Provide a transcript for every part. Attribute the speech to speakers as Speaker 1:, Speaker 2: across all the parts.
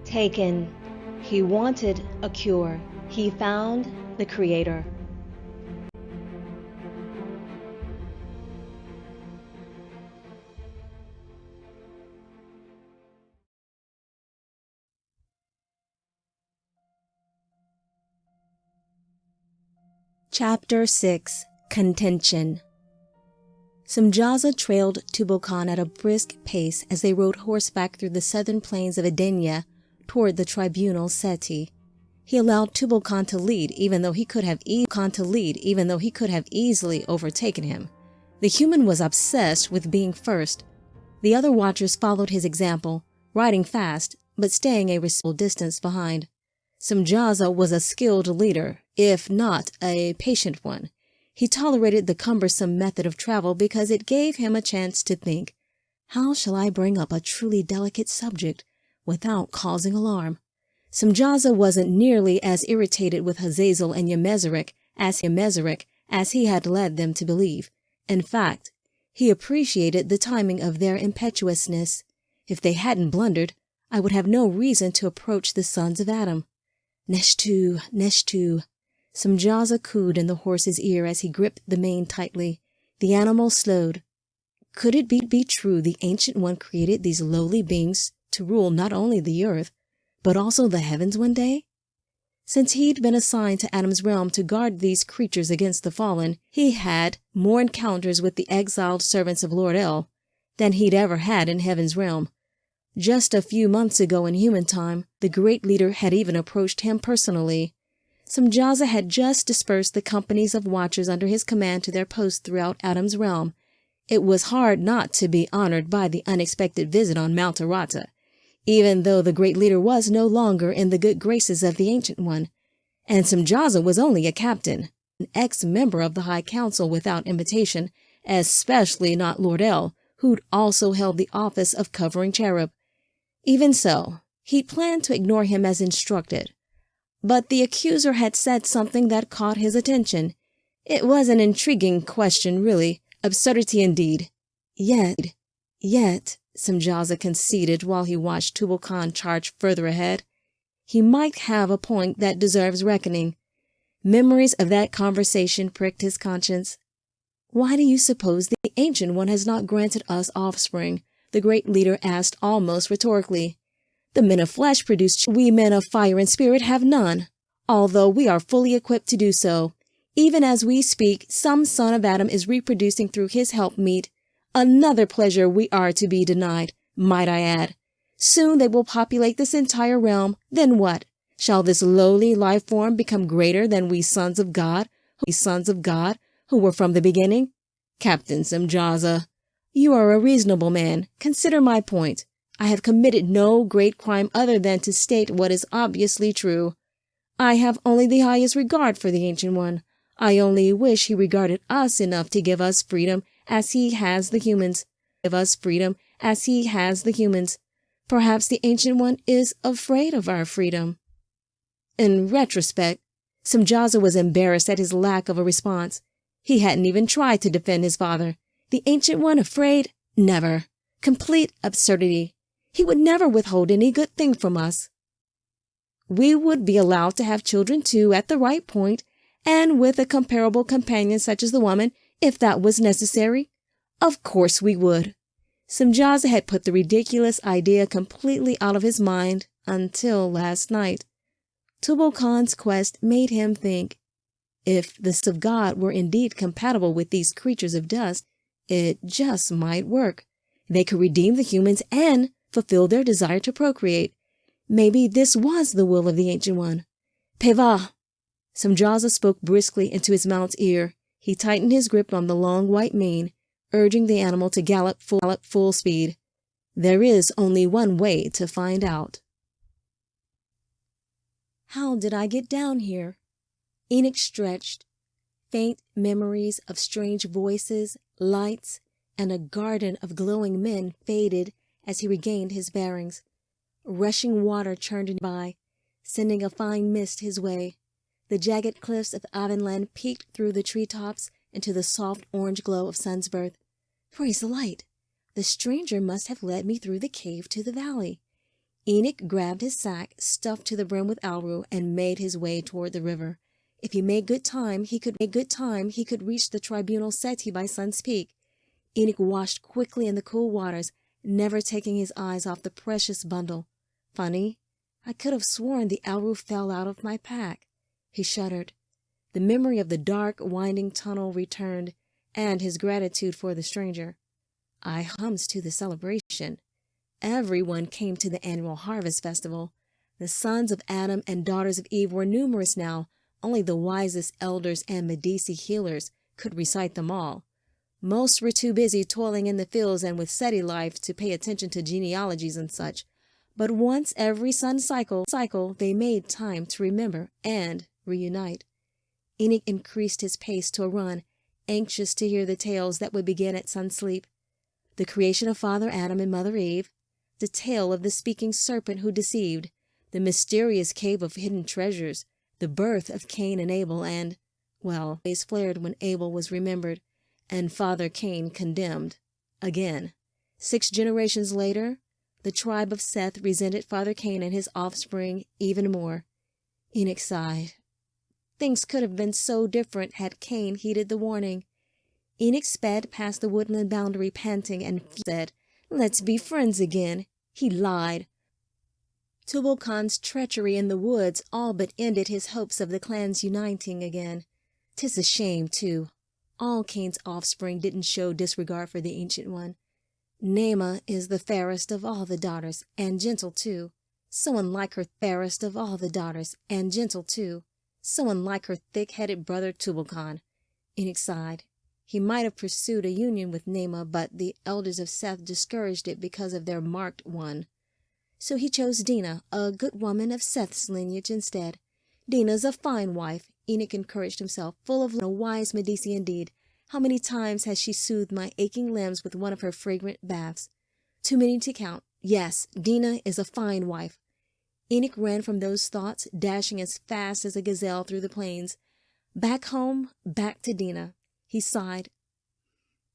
Speaker 1: Taken. He wanted a cure. He found the Creator. Chapter 6. Contention. Samjaza trailed Tubal-Cain at a brisk pace as they rode horseback through the southern plains of Edenia toward the tribunal Seti. He allowed Tubal-Cain to lead, even though he could have easily overtaken him. The human was obsessed with being first. The other watchers followed his example, riding fast, but staying a respectful distance behind. Samjaza was a skilled leader, if not a patient one. He tolerated the cumbersome method of travel because it gave him a chance to think, how shall I bring up a truly delicate subject without causing alarm? Samjaza wasn't nearly as irritated with Hazazel and Yemezerek as he had led them to believe. In fact, he appreciated the timing of their impetuousness. If they hadn't blundered, I would have no reason to approach the sons of Adam. Neshtu, Neshtu. Samjaza cooed in the horse's ear as he gripped the mane tightly. The animal slowed. Could it be true the Ancient One created these lowly beings to rule not only the earth, but also the heavens one day? Since he'd been assigned to Adam's realm to guard these creatures against the fallen, he had more encounters with the exiled servants of Lord El than he'd ever had in heaven's realm. Just a few months ago in human time, the great leader had even approached him personally. Samjaza had just dispersed the companies of watchers under his command to their posts throughout Adam's realm. It was hard not to be honored by the unexpected visit on Mount Arata, even though the great leader was no longer in the good graces of the Ancient One. And Samjaza was only a captain, an ex-member of the High Council without invitation, especially not Lord El, who'd also held the office of covering cherub. Even so, he planned to ignore him as instructed. But the accuser had said something that caught his attention. It was an intriguing question, really. Absurdity indeed. Yet, Samjaza conceded while he watched Tubal-Cain charge further ahead. He might have a point that deserves reckoning. Memories of that conversation pricked his conscience. Why do you suppose the Ancient One has not granted us offspring? The great leader asked almost rhetorically. The men of flesh produce we men of fire and spirit have none, although we are fully equipped to do so. Even as we speak, some son of Adam is reproducing through his helpmeet. Another pleasure we are to be denied, might I add. Soon they will populate this entire realm. Then what? Shall this lowly life form become greater than we sons of God who were from the beginning? Captain Samjaza, you are a reasonable man. Consider my point. I have committed no great crime other than to state what is obviously true. I have only the highest regard for the Ancient One. I only wish he regarded us enough to give us freedom as he has the humans. Perhaps the Ancient One is afraid of our freedom. In retrospect, Samjaza was embarrassed at his lack of a response. He hadn't even tried to defend his father. The Ancient One afraid? Never. Complete absurdity. He would never withhold any good thing from us. We would be allowed to have children too at the right point, and with a comparable companion such as the woman, if that was necessary. Of course we would. Samjaza had put the ridiculous idea completely out of his mind until last night. Tubal-Cain's quest made him think, if the sons of God were indeed compatible with these creatures of dust, it just might work. They could redeem the humans and fulfill their desire to procreate. Maybe this was the will of the Ancient One. Peva! Samjaza spoke briskly into his mount's ear. He tightened his grip on the long white mane, urging the animal to gallop full speed. There is only one way to find out. How did I get down here? Enoch stretched. Faint memories of strange voices, lights, and a garden of glowing men faded as he regained his bearings. Rushing water churned by, sending a fine mist his way. The jagged cliffs of Avonland peeked through the treetops into the soft orange glow of sun's birth. Praise the light! The stranger must have led me through the cave to the valley. Enoch grabbed his sack, stuffed to the brim with alru, and made his way toward the river. If he made good time, he could reach the tribunal settee by Sun's Peak. Enoch washed quickly in the cool waters, never taking his eyes off the precious bundle. Funny, I could have sworn the alru fell out of my pack. He shuddered. The memory of the dark, winding tunnel returned, and his gratitude for the stranger. I hums to the celebration. Everyone came to the annual harvest festival. The sons of Adam and daughters of Eve were numerous now. Only the wisest elders and Medici healers could recite them all. Most were too busy toiling in the fields and with SETI life to pay attention to genealogies and such. But once every sun cycle, they made time to remember and reunite. Enoch increased his pace to a run, anxious to hear the tales that would begin at sunsleep. The creation of Father Adam and Mother Eve, the tale of the speaking serpent who deceived, the mysterious cave of hidden treasures, the birth of Cain and Abel, and, well, days flared when Abel was remembered, and Father Cain condemned. Again. 6 generations later, the tribe of Seth resented Father Cain and his offspring even more. Enoch sighed. Things could have been so different had Cain heeded the warning. Enoch sped past the woodland boundary panting and said, "Let's be friends again." He lied. Tubal-Cain's treachery in the woods all but ended his hopes of the clans uniting again. 'Tis a shame, too. All Cain's offspring didn't show disregard for the Ancient One. Naamah is the fairest of all the daughters, and gentle, too. So unlike her fairest of all the daughters, and gentle, too. So unlike her thick-headed brother Tubal-Cain. Enoch sighed. He might have pursued a union with Naamah, but the elders of Seth discouraged it because of their marked one. So he chose Dinah, a good woman of Seth's lineage, instead. Dinah's a fine wife, Enoch encouraged himself, full of a wise Medici indeed. How many times has she soothed my aching limbs with one of her fragrant baths? Too many to count. Yes, Dinah is a fine wife. Enoch ran from those thoughts, dashing as fast as a gazelle through the plains. Back home, back to Dinah. He sighed.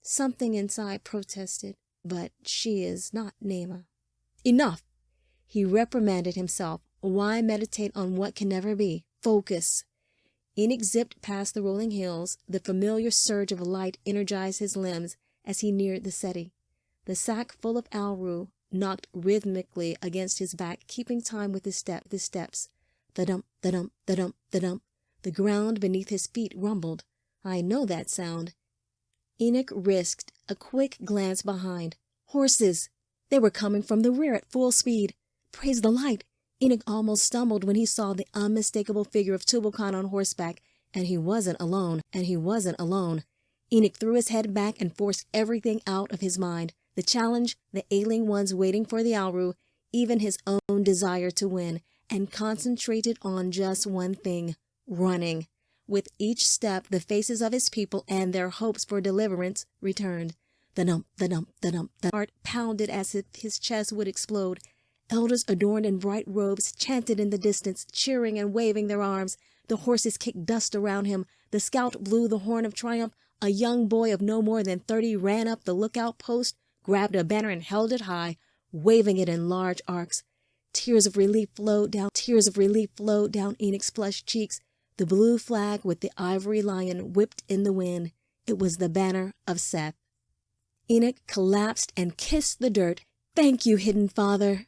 Speaker 1: Something inside protested, but she is not Naamah. Enough! He reprimanded himself. Why meditate on what can never be? Focus. Enoch zipped past the rolling hills. The familiar surge of light energized his limbs as he neared the settee. The sack full of alru knocked rhythmically against his back, keeping time with his steps. Thudump, thudump, thudump, thudump. The ground beneath his feet rumbled. I know that sound. Enoch risked a quick glance behind. Horses! They were coming from the rear at full speed. Praise the light! Enoch almost stumbled when he saw the unmistakable figure of Tubal-Cain on horseback, and he wasn't alone. Enoch threw his head back and forced everything out of his mind. The challenge, the ailing ones waiting for the alru, even his own desire to win, and concentrated on just one thing, running. With each step, the faces of his people and their hopes for deliverance returned. The heart pounded as if his chest would explode. Elders adorned in bright robes chanted in the distance, cheering and waving their arms. The horses kicked dust around him. The scout blew the horn of triumph. A young boy of no more than 30 ran up the lookout post, grabbed a banner and held it high, waving it in large arcs. Tears of relief flowed down Enoch's flushed cheeks. The blue flag with the ivory lion whipped in the wind. It was the banner of Seth. Enoch collapsed and kissed the dirt. Thank you, hidden Father.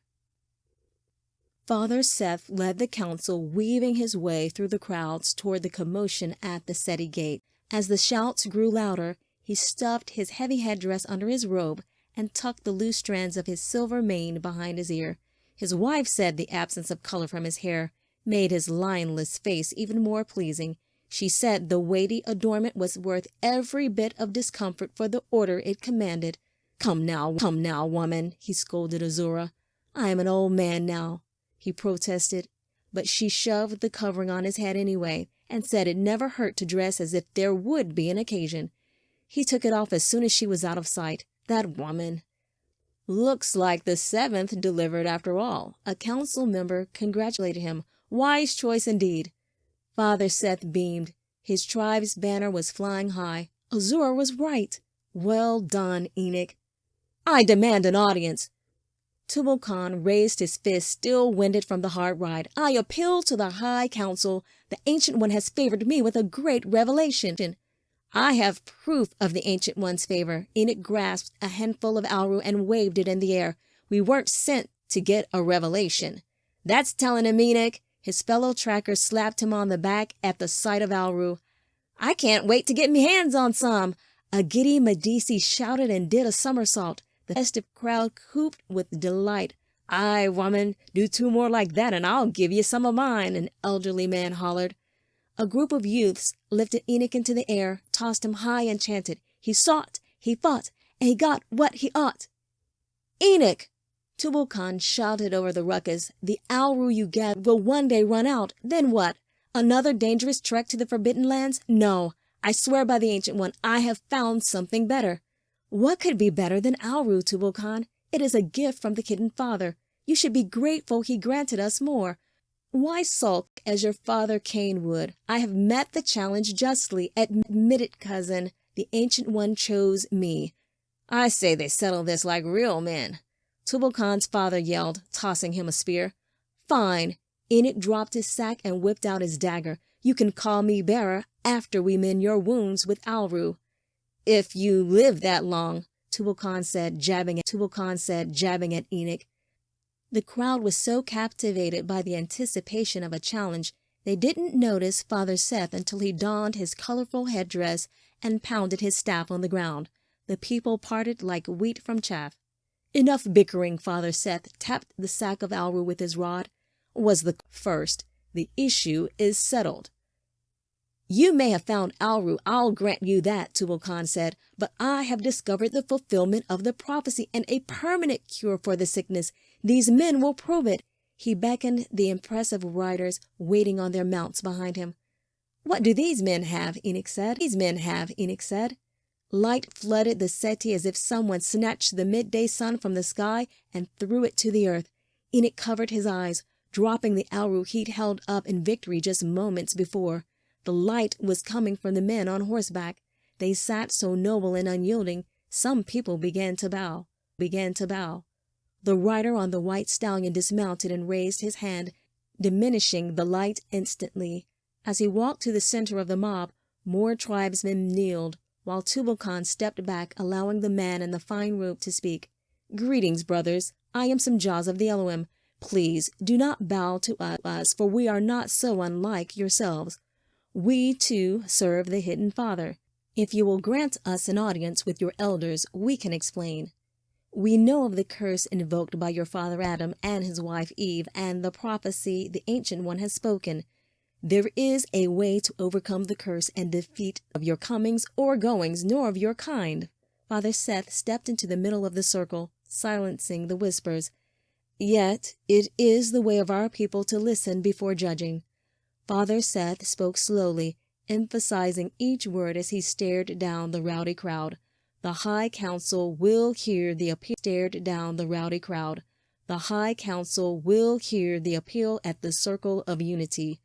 Speaker 1: Father Seth led the council, weaving his way through the crowds toward the commotion at the settee gate. As the shouts grew louder, he stuffed his heavy headdress under his robe and tucked the loose strands of his silver mane behind his ear. His wife said the absence of color from his hair made his lionless face even more pleasing. She said the weighty adornment was worth every bit of discomfort for the order it commanded. Come now, woman, he scolded Azura. I am an old man now, he protested, but she shoved the covering on his head anyway and said it never hurt to dress as if there would be an occasion. He took it off as soon as she was out of sight. That woman. Looks like the 7th delivered after all. A council member congratulated him. Wise choice indeed. Father Seth beamed. His tribe's banner was flying high. Azura was right. Well done, Enoch. I demand an audience. Tubal Khan raised his fist, still winded from the hard ride. I appeal to the High Council. The Ancient One has favored me with a great revelation. I have proof of the Ancient One's favor. Enoch grasped a handful of Alru and waved it in the air. We weren't sent to get a revelation. That's telling him, Enoch. His fellow tracker slapped him on the back at the sight of Alru. I can't wait to get me hands on some. A giddy Medici shouted and did a somersault. The festive crowd whooped with delight. Aye, woman, do 2 more like that and I'll give you some of mine, an elderly man hollered. A group of youths lifted Enoch into the air, tossed him high and chanted, He sought, he fought, and he got what he ought. Enoch! Tubal Khan shouted over the ruckus. The Alru you get will one day run out. Then what? Another dangerous trek to the Forbidden Lands? No. I swear by the Ancient One, I have found something better. What could be better than Alru, Tubal Khan? It is a gift from the Hidden Father. You should be grateful he granted us more. Why sulk as your father Cain would? I have met the challenge justly. Admit it, cousin. The Ancient One chose me. I say they settle this like real men. Tubal Khan's father yelled, tossing him a spear. Fine. Enoch dropped his sack and whipped out his dagger. You can call me bearer after we mend your wounds with Alru. If you live that long, Tubal Khan said, jabbing at Enoch. The crowd was so captivated by the anticipation of a challenge, they didn't notice Father Seth until he donned his colorful headdress and pounded his staff on the ground. The people parted like wheat from chaff. Enough bickering, Father Seth tapped the sack of Alru with his rod. Was the first. The issue is settled. You may have found Alru, I'll grant you that, Tubal Khan said, but I have discovered the fulfillment of the prophecy and a permanent cure for the sickness. These men will prove it. He beckoned the impressive riders waiting on their mounts behind him. What do these men have? Enoch said. Light flooded the settee as if someone snatched the midday sun from the sky and threw it to the earth. Enoch covered his eyes, dropping the Alru he'd held up in victory just moments before. The light was coming from the men on horseback. They sat so noble and unyielding, some people began to bow. The rider on the white stallion dismounted and raised his hand, diminishing the light instantly. As he walked to the center of the mob, more tribesmen kneeled, while Tubal Khan stepped back, allowing the man in the fine robe to speak. Greetings, brothers. I am Samjaz of the Elohim. Please do not bow to us, for we are not so unlike yourselves. We, too, serve the Hidden Father. If you will grant us an audience with your elders, we can explain. We know of the curse invoked by your father Adam and his wife Eve, and the prophecy the Ancient One has spoken. There is a way to overcome the curse and defeat of your comings or goings, nor of your kind. Father Seth stepped into the middle of the circle, silencing the whispers. Yet it is the way of our people to listen before judging. Father Seth spoke slowly, emphasizing each word as he stared down the rowdy crowd. The High Council will hear the appeal. The High Council will hear the appeal at the Circle of Unity.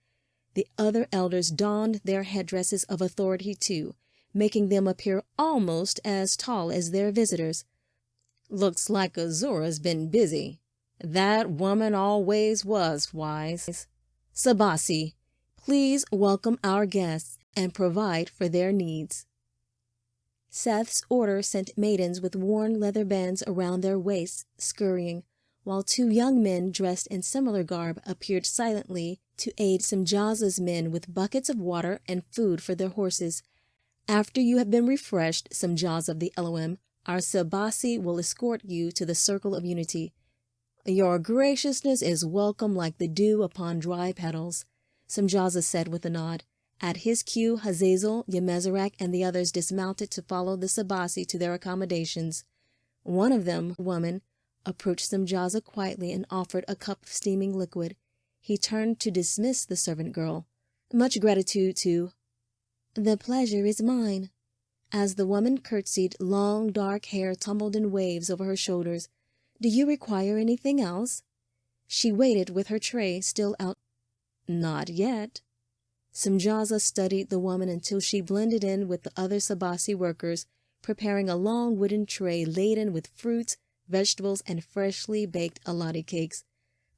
Speaker 1: The other elders donned their headdresses of authority too, making them appear almost as tall as their visitors. Looks like Azura's been busy. That woman always was wise. Sabasi, please welcome our guests and provide for their needs. Seth's order sent maidens with worn leather bands around their waists scurrying, while 2 young men dressed in similar garb appeared silently to aid Samjaza's men with buckets of water and food for their horses. After you have been refreshed, Samjaz of the Elohim, our Sabasi will escort you to the Circle of Unity. Your graciousness is welcome like the dew upon dry petals, Samjaza said with a nod. At his cue, Hazazel, Yemezarak, and the others dismounted to follow the Sabasi to their accommodations. One of them, a woman, approached Samjaza quietly and offered a cup of steaming liquid. He turned to dismiss the servant girl. Much gratitude to... The pleasure is mine. As the woman curtsied, long dark hair tumbled in waves over her shoulders. Do you require anything else? She waited with her tray still out. Not yet. Samjaza studied the woman until she blended in with the other Sabasi workers, preparing a long wooden tray laden with fruits, vegetables, and freshly baked aladi cakes.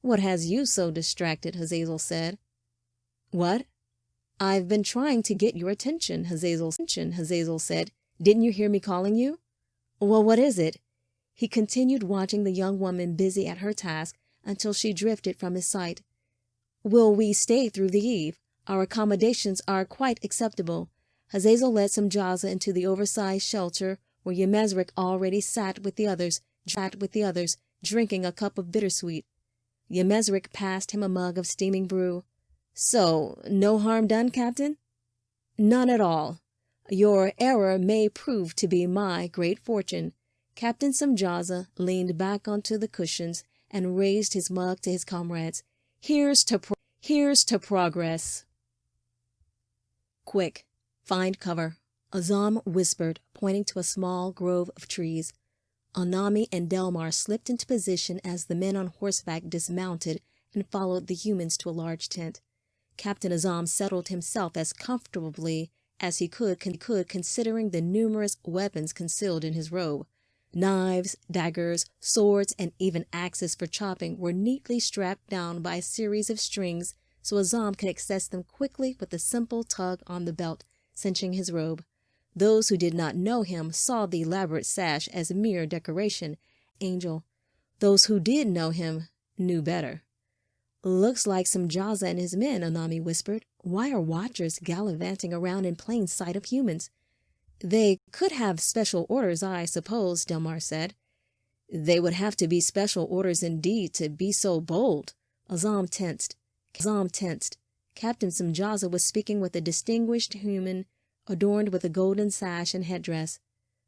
Speaker 1: "What has you so distracted?" Hazazel said. "What?" "I've been trying to get your attention," Hazazel said. "Didn't you hear me calling you?" "Well, what is it?" He continued watching the young woman busy at her task until she drifted from his sight. "Will we stay through the eve? Our accommodations are quite acceptable." Hazazel led Samjaza into the oversized shelter where Yemezrik already sat with the others, drinking a cup of bittersweet. Yemezrik passed him a mug of steaming brew. "So, no harm done, Captain?" "None at all. Your error may prove to be my great fortune." Captain Samjaza leaned back onto the cushions and raised his mug to his comrades. Here's to progress." "Quick, find cover," Azam whispered, pointing to a small grove of trees. Anami and Delmar slipped into position as the men on horseback dismounted and followed the humans to a large tent. Captain Azam settled himself as comfortably as he could considering the numerous weapons concealed in his robe. Knives, daggers, swords, and even axes for chopping were neatly strapped down by a series of strings so Azam could access them quickly with a simple tug on the belt, cinching his robe. Those who did not know him saw the elaborate sash as mere decoration. Angel. Those who did know him knew better. "Looks like Samjaza and his men," Anami whispered. "Why are watchers gallivanting around in plain sight of humans?" "They could have special orders, I suppose," Delmar said. "They would have to be special orders indeed to be so bold." Azam tensed. Captain Samjaza was speaking with a distinguished human adorned with a golden sash and headdress.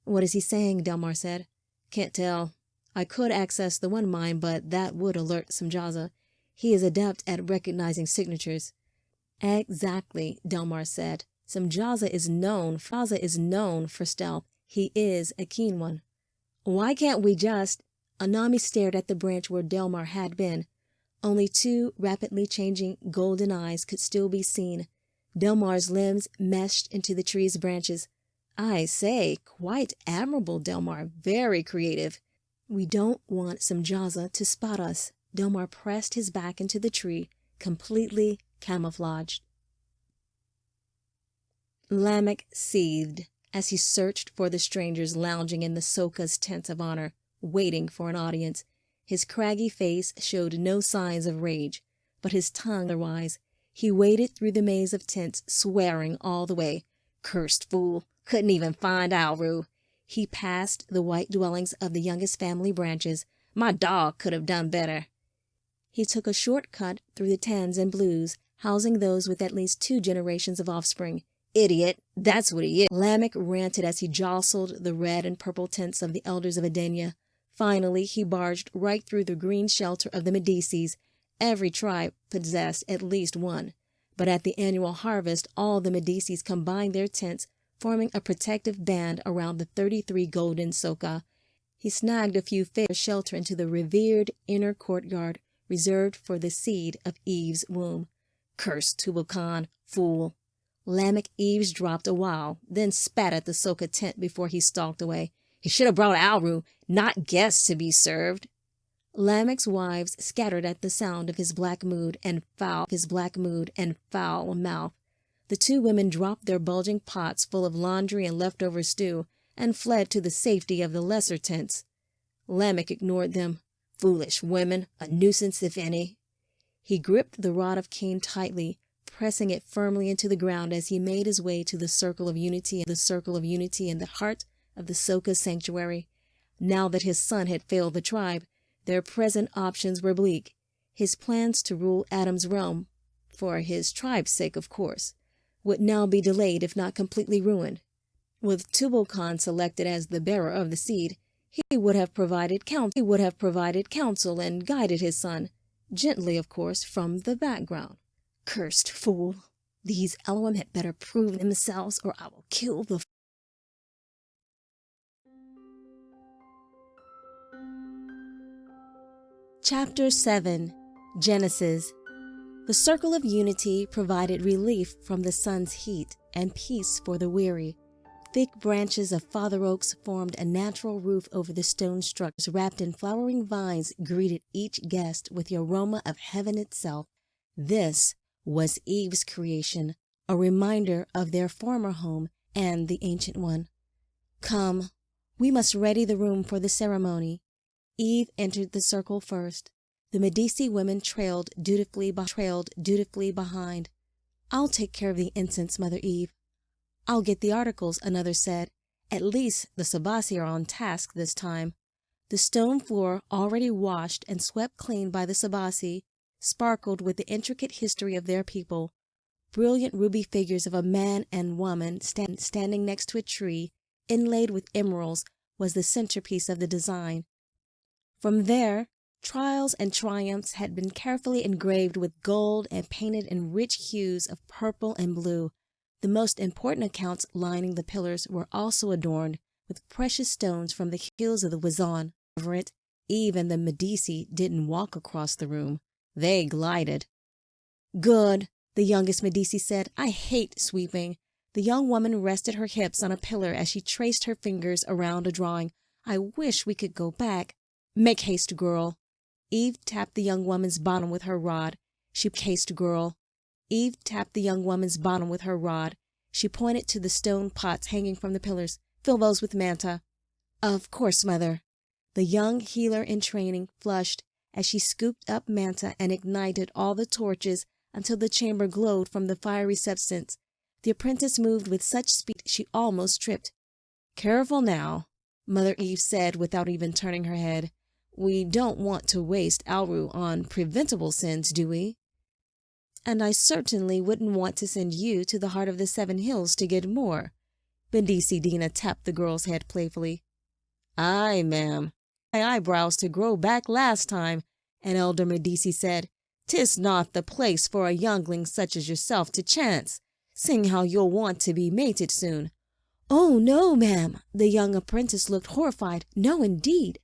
Speaker 1: "What is he saying?" Delmar said. "Can't tell. I could access the one mind, but that would alert Samjaza. He is adept at recognizing signatures." "Exactly," Delmar said. Samjaza is known for stealth. He is a keen one." "Why can't we just—" Anami stared at the branch where Delmar had been. Only two rapidly changing golden eyes could still be seen. Delmar's limbs meshed into the tree's branches. "I say, quite admirable, Delmar. Very creative." "We don't want Samjaza to spot us." Delmar pressed his back into the tree, completely camouflaged. Lamech seethed as he searched for the strangers lounging in the Soka's tent of honor, waiting for an audience. His craggy face showed no signs of rage, but his tongue otherwise. He waded through the maze of tents, swearing all the way. "Cursed fool! Couldn't even find Alru." He passed the white dwellings of the youngest family branches. "My dog could have done better." He took a short cut through the tans and blues, housing those with at least 2 generations of offspring. "Idiot, that's what he is." Lamech ranted as he jostled the red and purple tents of the elders of Edenia. Finally, he barged right through the green shelter of the Medicis. Every tribe possessed at least one. But at the annual harvest, all the Medicis combined their tents, forming a protective band around the 33 golden Soka. He snagged a few fair shelter into the revered inner courtyard, reserved for the seed of Eve's womb. "Cursed Tubal-Cain, fool." Lamech eavesdropped a while, then spat at the Soka tent before he stalked away. "He should have brought Alru, not guests to be served." Lamech's wives scattered at the sound of his black mood and foul mouth. The 2 women dropped their bulging pots full of laundry and leftover stew and fled to the safety of the lesser tents. Lamech ignored them. "Foolish women, a nuisance if any." He gripped the rod of cane tightly, pressing it firmly into the ground as he made his way to the circle of unity in the heart of the Soka sanctuary. Now that his son had failed the tribe, their present options were bleak. His plans to rule Adam's realm, for his tribe's sake of course, would now be delayed if not completely ruined. With Tubal-Cain selected as the bearer of the seed, he would have provided counsel and guided his son, gently of course, from the background. "Cursed fool! These Elohim had better prove themselves or I will kill the..." Chapter 7. Genesis. The circle of unity provided relief from the sun's heat and peace for the weary. Thick branches of father oaks formed a natural roof over the stone structures. Wrapped in flowering vines greeted each guest with the aroma of heaven itself. This was Eve's creation, a reminder of their former home and the Ancient One. Come, we must ready the room for the ceremony. Eve entered the circle first. The Medici women trailed dutifully behind. I'll take care of the incense, Mother Eve. I'll get the articles, another said. At least the Sabasi are on task this time. The stone floor, already washed and swept clean by the Sabasi, sparkled with the intricate history of their people. Brilliant ruby figures of a man and woman standing next to a tree, inlaid with emeralds, was the centerpiece of the design. From there, trials and triumphs had been carefully engraved with gold and painted in rich hues of purple and blue. The most important accounts lining the pillars were also adorned with precious stones from the hills of the Whitesand. Over it, Eve and the Medici didn't walk across the room. They glided. Good, the youngest Medici said. I hate sweeping. The young woman rested her hips on a pillar as she traced her fingers around a drawing. I wish we could go back. Make haste, girl. Eve tapped the young woman's bottom with her rod. Eve tapped the young woman's bottom with her rod. She pointed to the stone pots hanging from the pillars. Fill those with manta. Of course, Mother. The young healer in training flushed as she scooped up manta and ignited all the torches until the chamber glowed from the fiery substance. The apprentice moved with such speed she almost tripped. Careful now, Mother Eve said without even turning her head. We don't want to waste Alru on preventable sins, do we? And I certainly wouldn't want to send you to the heart of the 7 hills to get more. Medici Dina tapped the girl's head playfully. Aye, ma'am. My eyebrows to grow back last time, an elder Medici said. 'Tis not the place for a youngling such as yourself to chance, seeing how you'll want to be mated soon. Oh, no, ma'am. The young apprentice looked horrified. No, indeed.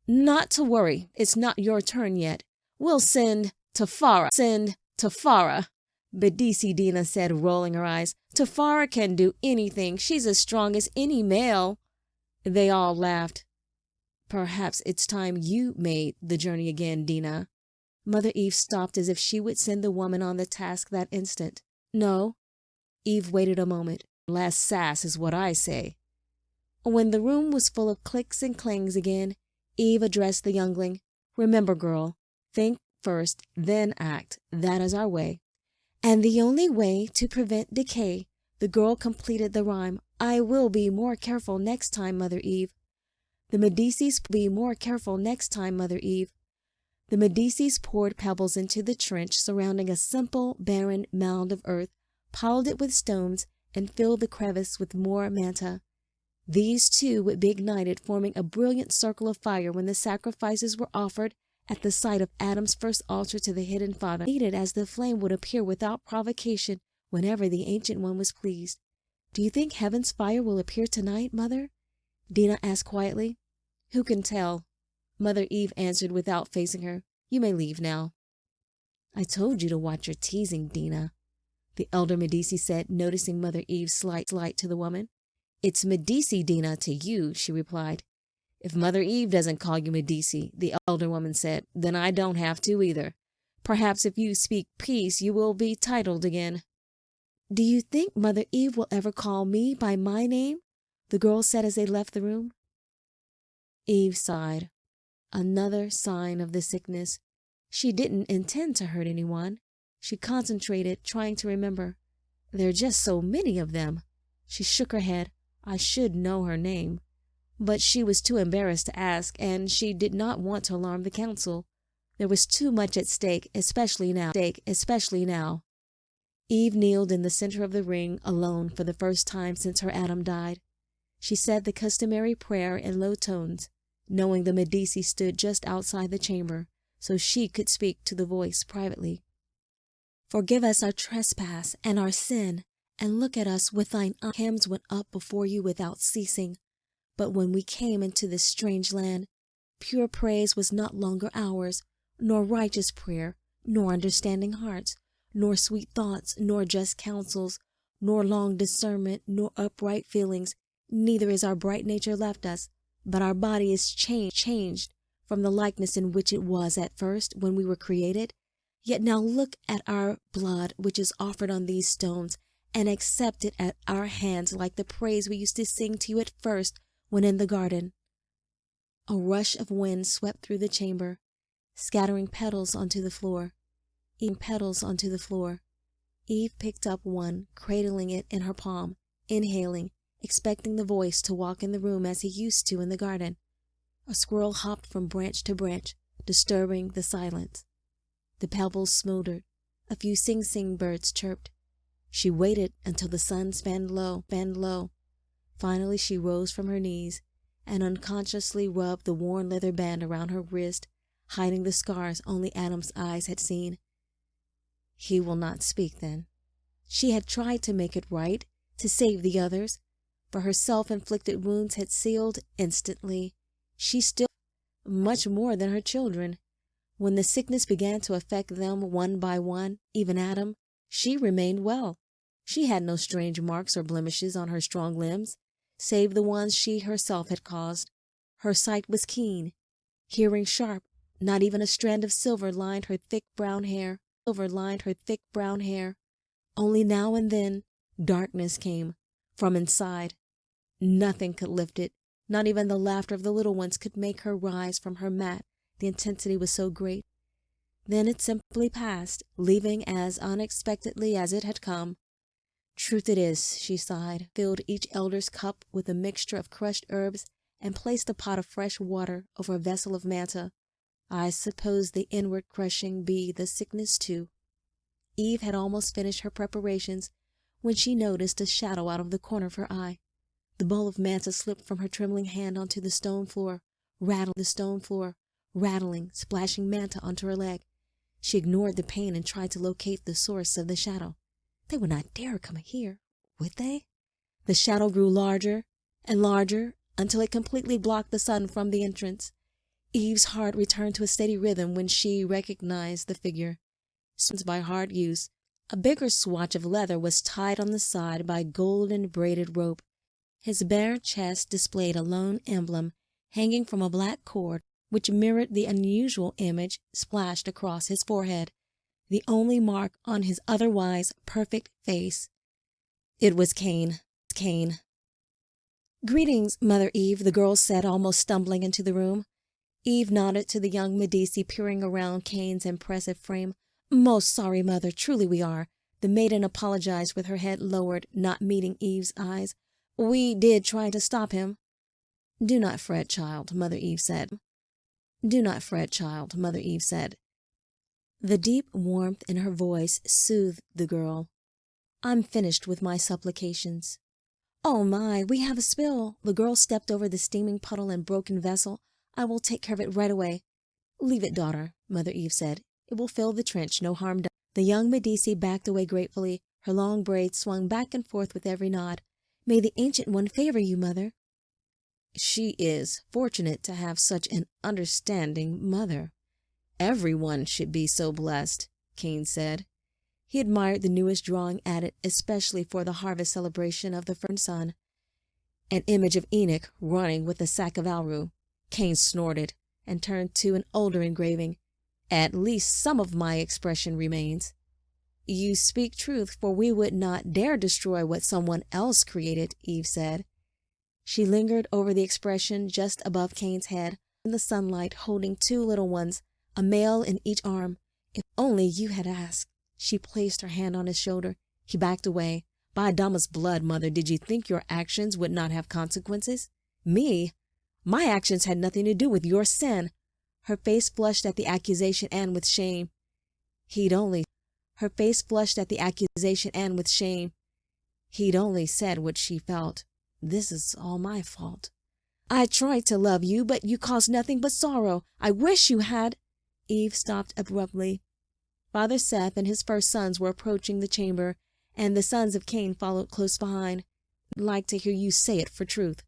Speaker 1: Not to worry. It's not your turn yet. We'll send Tafara, Medici Dina said, rolling her eyes. Tafara can do anything. She's as strong as any male. They all laughed. Perhaps it's time you made the journey again, Dina. Mother Eve stopped as if she would send the woman on the task that instant. No. Eve waited a moment. Last sass is what I say. When the room was full of clicks and clangs again, Eve addressed the youngling. Remember, girl, think first, then act. That is our way. And the only way to prevent decay, the girl completed the rhyme. I will be more careful next time, Mother Eve. The Medicis poured pebbles into the trench surrounding a simple, barren mound of earth, piled it with stones, and filled the crevice with more manta. These too would be ignited, forming a brilliant circle of fire when the sacrifices were offered at the site of Adam's first altar to the hidden Father, needed as the flame would appear without provocation whenever the Ancient One was pleased. Do you think heaven's fire will appear tonight, Mother? Dina asked quietly. Who can tell? Mother Eve answered without facing her. You may leave now. I told you to watch your teasing, Dina, the elder Medici said, noticing Mother Eve's slight to the woman. It's Medici, Dina, to you, she replied. If Mother Eve doesn't call you Medici, the elder woman said, then I don't have to either. Perhaps if you speak peace, you will be titled again. Do you think Mother Eve will ever call me by my name? The girl said as they left the room. Eve sighed. Another sign of the sickness. She didn't intend to hurt anyone. She concentrated, trying to remember. There are just so many of them. She shook her head. I should know her name. But she was too embarrassed to ask, and she did not want to alarm the council. There was too much at stake, especially now. Eve kneeled in the center of the ring, alone for the first time since her Adam died. She said the customary prayer in low tones, knowing the Medici stood just outside the chamber, so she could speak to the voice privately. Forgive us our trespass and our sin, and look at us with thine eyes. Hymns went up before you without ceasing. But when we came into this strange land, pure praise was not longer ours, nor righteous prayer, nor understanding hearts, nor sweet thoughts, nor just counsels, nor long discernment, nor upright feelings, neither is our bright nature left us, but our body is changed from the likeness in which it was at first when we were created. Yet now look at our blood which is offered on these stones, and accept it at our hands like the praise we used to sing to you at first when in the garden." A rush of wind swept through the chamber, scattering petals onto the floor. Eve picked up one, cradling it in her palm, inhaling, expecting the voice to walk in the room as he used to in the garden. A squirrel hopped from branch to branch, disturbing the silence. The pebbles smoldered. A few sing-sing birds chirped. She waited until the sun spanned low. Finally she rose from her knees and unconsciously rubbed the worn leather band around her wrist, hiding the scars only Adam's eyes had seen. He will not speak, then. She had tried to make it right, to save the others, but her self-inflicted wounds had sealed instantly. She still much more than her children. When the sickness began to affect them one by one, even Adam, she remained well. She had no strange marks or blemishes on her strong limbs, save the ones she herself had caused. Her sight was keen, hearing sharp. Not even a strand of silver lined her thick brown hair. Only now and then darkness came from inside. Nothing could lift it. Not even the laughter of the little ones could make her rise from her mat. The intensity was so great. Then it simply passed, leaving as unexpectedly as it had come. "Truth it is," she sighed, filled each elder's cup with a mixture of crushed herbs, and placed a pot of fresh water over a vessel of manta. "I suppose the inward crushing be the sickness too." Eve had almost finished her preparations when she noticed a shadow out of the corner of her eye. The bowl of manta slipped from her trembling hand onto the stone floor, rattling, splashing manta onto her leg. She ignored the pain and tried to locate the source of the shadow. They would not dare come here, would they? The shadow grew larger and larger until it completely blocked the sun from the entrance. Eve's heart returned to a steady rhythm when she recognized the figure. By hard use, a bigger swatch of leather was tied on the side by golden braided rope. His bare chest displayed a lone emblem hanging from a black cord which mirrored the unusual image splashed across his forehead, the only mark on his otherwise perfect face. It was Cain. "Greetings, Mother Eve," the girl said, almost stumbling into the room. Eve nodded to the young Medici peering around Cain's impressive frame. "Most sorry, Mother, truly we are." The maiden apologized with her head lowered, not meeting Eve's eyes. "We did try to stop him." "Do not fret, child," Mother Eve said. The deep warmth in her voice soothed the girl. "I'm finished with my supplications." "Oh my, we have a spill." The girl stepped over the steaming puddle and broken vessel. "I will take care of it right away." "Leave it, daughter," Mother Eve said. "It will fill the trench, no harm done." The young Medici backed away gratefully. Her long braids swung back and forth with every nod. "May the Ancient One favor you, Mother." "She is fortunate to have such an understanding mother. Everyone should be so blessed," Cain said. He admired the newest drawing at it, especially for the harvest celebration of the first son. An image of Enoch running with a sack of Alru. Cain snorted and turned to an older engraving. "At least some of my expression remains." "You speak truth, for we would not dare destroy what someone else created," Eve said. She lingered over the expression just above Cain's head, in the sunlight, holding two little ones, a male in each arm. "If only you had asked." She placed her hand on his shoulder. He backed away. "By Adama's blood, Mother, did you think your actions would not have consequences?" "Me? My actions had nothing to do with your sin." Her face flushed at the accusation and with shame. He'd only said what she felt. "This is all my fault." "I tried to love you, but you caused nothing but sorrow. I wish you had—" Eve stopped abruptly. Father Seth and his first sons were approaching the chamber, and the sons of Cain followed close behind. "I'd like to hear you say it for truth."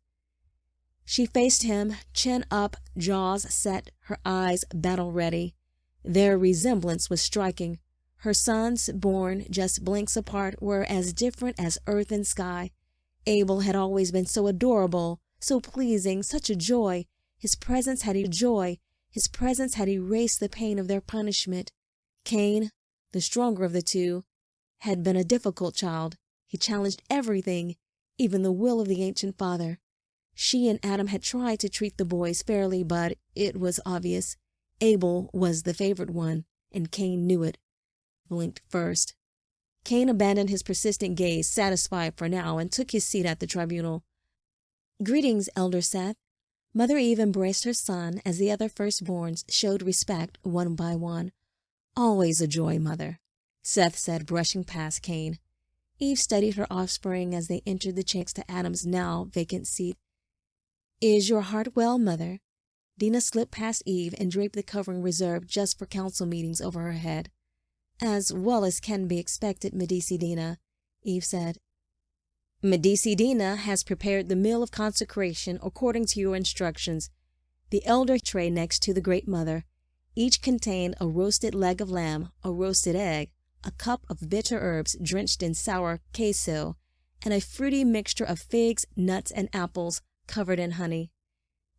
Speaker 1: She faced him, chin up, jaws set, her eyes battle-ready. Their resemblance was striking. Her sons, born just blinks apart, were as different as earth and sky. Abel had always been so adorable, so pleasing, such a joy. His presence had erased the pain of their punishment. Cain, the stronger of the two, had been a difficult child. He challenged everything, even the will of the ancient father. She and Adam had tried to treat the boys fairly, but it was obvious. Abel was the favored one, and Cain knew it. Blinked first. Cain abandoned his persistent gaze, satisfied for now, and took his seat at the tribunal. "Greetings, Elder Seth." Mother Eve embraced her son as the other firstborns showed respect one by one. "Always a joy, Mother," Seth said, brushing past Cain. Eve studied her offspring as they entered the chamber to Adam's now vacant seat. "Is your heart well, Mother?" Dinah slipped past Eve and draped the covering reserved just for council meetings over her head. "As well as can be expected, Medici Dinah," Eve said. "Medici Dinah has prepared the meal of consecration according to your instructions." The elder tray next to the Great Mother. Each contained a roasted leg of lamb, a roasted egg, a cup of bitter herbs drenched in sour queso, and a fruity mixture of figs, nuts, and apples covered in honey.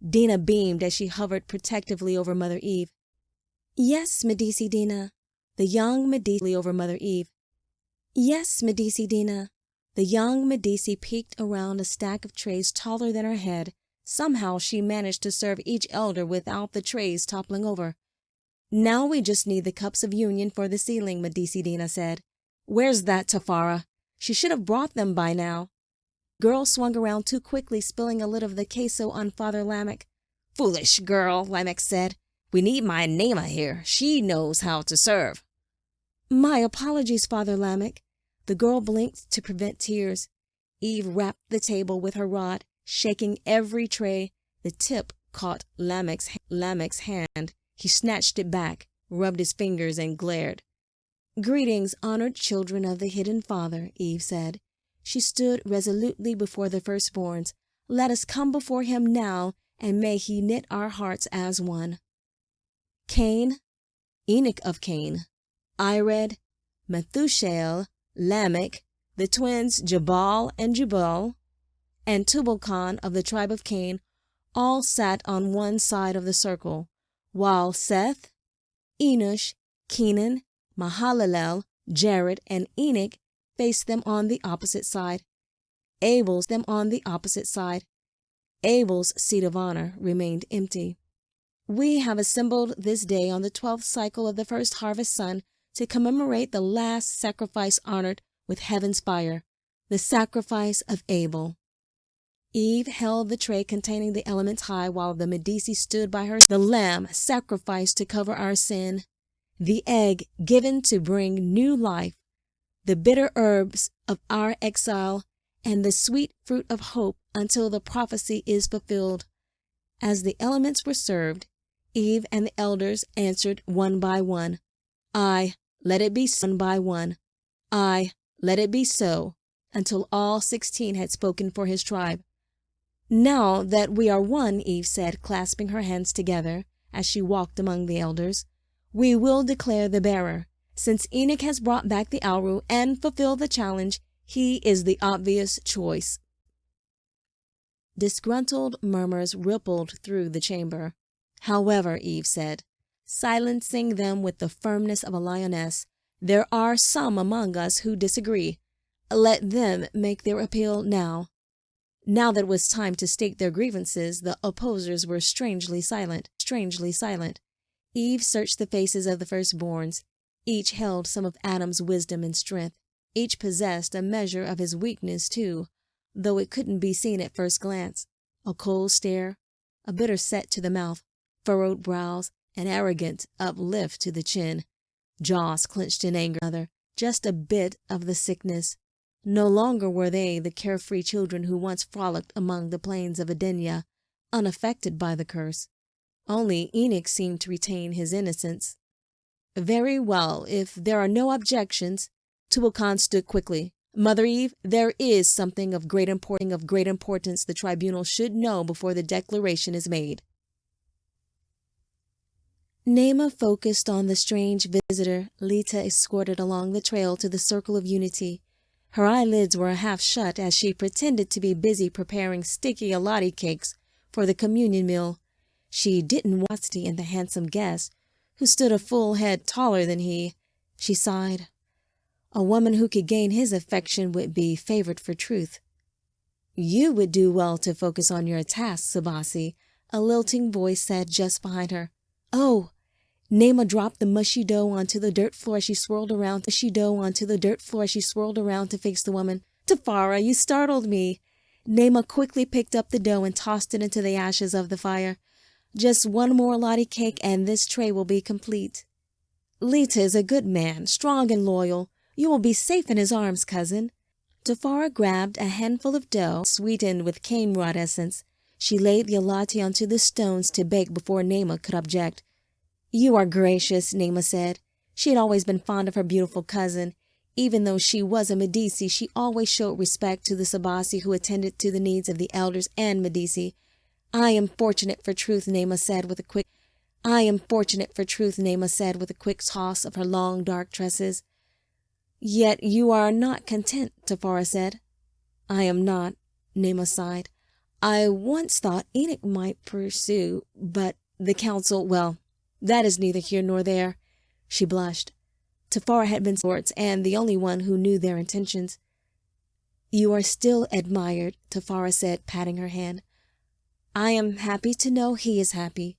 Speaker 1: Dinah beamed as she hovered protectively over Mother Eve. "Yes, Medici Dinah." The young Medici over Mother Eve. "Yes, Medici Dinah." The young Medici peeked around a stack of trays taller than her head. Somehow she managed to serve each elder without the trays toppling over. "Now we just need the cups of union for the sealing," Medici Dinah said. "Where's that Tafara? She should have brought them by now." Girl swung around too quickly, spilling a little of the queso on Father Lamech. "Foolish girl," Lamech said. "We need my Naima here. She knows how to serve." "My apologies, Father Lamech." The girl blinked to prevent tears. Eve rapped the table with her rod, shaking every tray. The tip caught Lamech's hand. He snatched it back, rubbed his fingers, and glared. "Greetings, honored children of the hidden Father," Eve said. She stood resolutely before the firstborns. "Let us come before him now, and may he knit our hearts as one." Cain, Enoch of Cain, Ired, Methusael, Lamech, the twins Jabal and Jubal, and Tubal-Cain of the tribe of Cain all sat on one side of the circle, while Seth, Enosh, Kenan, Mahalalel, Jared, and Enoch faced them on the opposite side. Abel's seat of honor remained empty. "We have assembled this day on the 12th cycle of the first harvest sun to commemorate the last sacrifice honored with heaven's fire, the sacrifice of Abel." Eve held the tray containing the elements high while the Medici stood by her. "The lamb sacrificed to cover our sin, the egg given to bring new life, the bitter herbs of our exile, and the sweet fruit of hope until the prophecy is fulfilled." As the elements were served, Eve and the elders answered one by one, "Aye, let it be so," one by one, "Aye, let it be so," until all 16 had spoken for his tribe. "Now that we are one," Eve said, clasping her hands together as she walked among the elders, "we will declare the bearer. Since Enoch has brought back the Aru and fulfilled the challenge, he is the obvious choice." Disgruntled murmurs rippled through the chamber. "However," Eve said, silencing them with the firmness of a lioness, "there are some among us who disagree. Let them make their appeal now." Now that it was time to state their grievances, the opposers were strangely silent. Eve searched the faces of the firstborns. Each held some of Adam's wisdom and strength. Each possessed a measure of his weakness, too, though it couldn't be seen at first glance. A cold stare, a bitter set to the mouth, furrowed brows, an arrogant uplift to the chin, jaws clenched in anger, just a bit of the sickness. No longer were they the carefree children who once frolicked among the plains of Edenia, unaffected by the curse. Only Enoch seemed to retain his innocence. "Very well, if there are no objections." Tubal-Cain stood quickly. "Mother Eve, there is something of great importance the tribunal should know before the declaration is made." Nema focused on the strange visitor Lita escorted along the trail to the circle of unity. Her eyelids were half shut as she pretended to be busy preparing sticky alati cakes for the communion meal. She didn't want to in the handsome guest, who stood a full head taller than he. She sighed. A woman who could gain his affection would be favored for truth. "You would do well to focus on your task, Sabasi," a lilting voice said just behind her. "Oh!" Nema dropped the mushy dough onto the dirt floor. She swirled around to face the woman. "Tafara, you startled me." Nema quickly picked up the dough and tossed it into the ashes of the fire. "Just one more lottie cake and this tray will be complete." "Lita is a good man, strong and loyal. You will be safe in his arms, cousin." Tafara grabbed a handful of dough, sweetened with cane rod essence. She laid the alati onto the stones to bake before Nema could object. "You are gracious," Nema said. She had always been fond of her beautiful cousin. Even though she was a Medici, she always showed respect to the Sabasi who attended to the needs of the elders and Medici. "I am fortunate for truth," Nema said with a quick toss of her long dark tresses. "Yet you are not content," Tafara said. "I am not," Nema sighed. "I once thought Enoch might pursue, but the council, well, that is neither here nor there." She blushed. Tafara had been sports and the only one who knew their intentions. "You are still admired," Tafara said, patting her hand. "I am happy to know he is happy."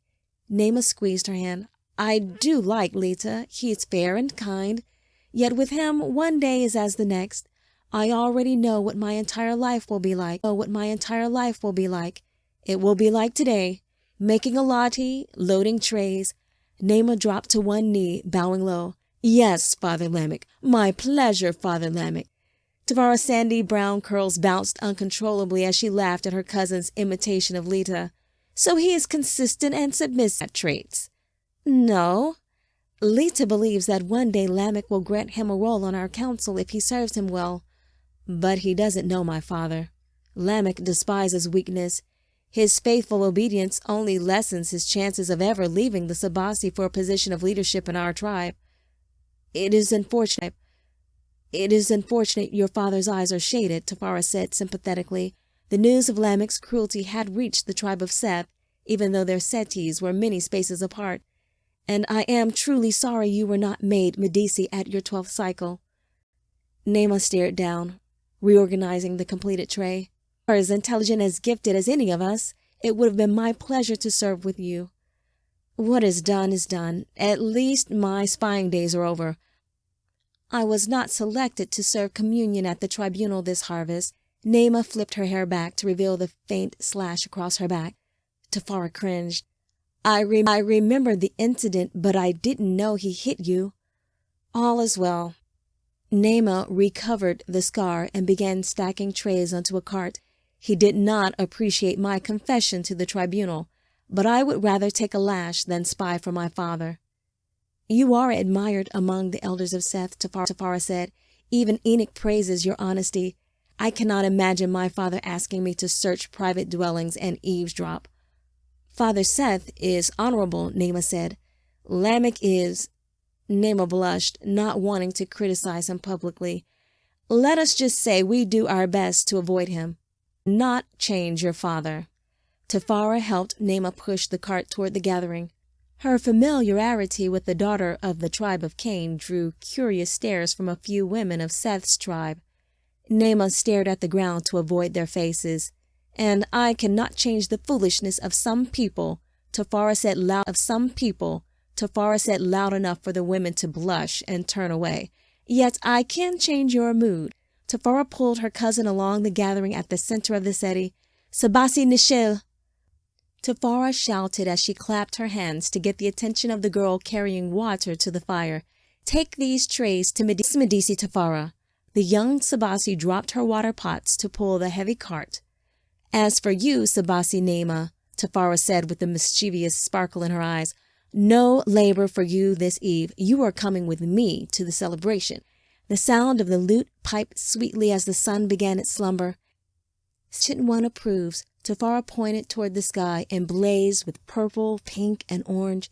Speaker 1: Nema squeezed her hand. "I do like Lita. He is fair and kind. Yet with him, one day is as the next. I already know what my entire life will be like. It will be like today, making a latte, loading trays." Nema dropped to one knee, bowing low. "Yes, Father Lamech. My pleasure, Father Lamech." Tafara's sandy brown curls bounced uncontrollably as she laughed at her cousin's imitation of Lita. "So he is consistent and submissive traits." "No. Lita believes that one day Lamech will grant him a role on our council if he serves him well. But he doesn't know my father. Lamech despises weakness. His faithful obedience only lessens his chances of ever leaving the Sabasi for a position of leadership in our tribe. It is unfortunate your father's eyes are shaded," Tafara said sympathetically. The news of Lamech's cruelty had reached the tribe of Seth, even though their setties were many spaces apart. "And I am truly sorry you were not made Medici at your 12th cycle." Nema stared down, reorganizing the completed tray. "You are as intelligent, as gifted as any of us. It would have been my pleasure to serve with you." "What is done is done. At least my spying days are over. I was not selected to serve communion at the tribunal this harvest." Nema flipped her hair back to reveal the faint slash across her back. Tafara cringed. I remember the incident, but I didn't know he hit you." "All is well." Nema recovered the scar and began stacking trays onto a cart. "He did not appreciate my confession to the tribunal, but I would rather take a lash than spy for my father." "You are admired among the elders of Seth," Tafara said. "Even Enoch praises your honesty. I cannot imagine my father asking me to search private dwellings and eavesdrop." "Father Seth is honorable," Nema said. "Lamech is—" Nema blushed, not wanting to criticize him publicly. "Let us just say we do our best to avoid him." "Not change your father." Tafara helped Nema push the cart toward the gathering. Her familiarity with the daughter of the tribe of Cain drew curious stares from a few women of Seth's tribe. Nema stared at the ground to avoid their faces. "And I cannot change the foolishness of some people," Tafara said loud enough for the women to blush and turn away. "Yet I can change your mood." Tafara pulled her cousin along the gathering at the center of the seti. "Sabasi Nishel!" Tafara shouted as she clapped her hands to get the attention of the girl carrying water to the fire. "Take these trays to Medici, Tafara." The young Sabasi dropped her water pots to pull the heavy cart. "As for you, Sabasi Nema," Tafara said with a mischievous sparkle in her eyes, "no labor for you this eve. You are coming with me to the celebration." The sound of the lute piped sweetly as the sun began its slumber. "Sitting one approves." Tafara pointed toward the sky and blazed with purple, pink, and orange.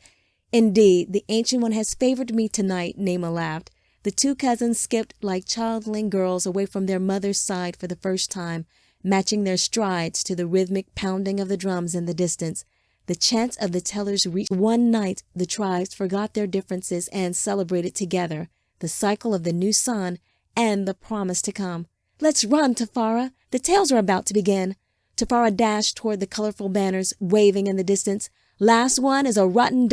Speaker 1: Indeed, the Ancient One has favored me tonight, Nema laughed. The two cousins skipped like childling girls away from their mother's side for the first time, matching their strides to the rhythmic pounding of the drums in the distance. The chants of the tellers reached. One night the tribes forgot their differences and celebrated together the cycle of the new sun and the promise to come. Let's run, Tafara. The tales are about to begin. Tafara dashed toward the colorful banners waving in the distance. Last one is a rotten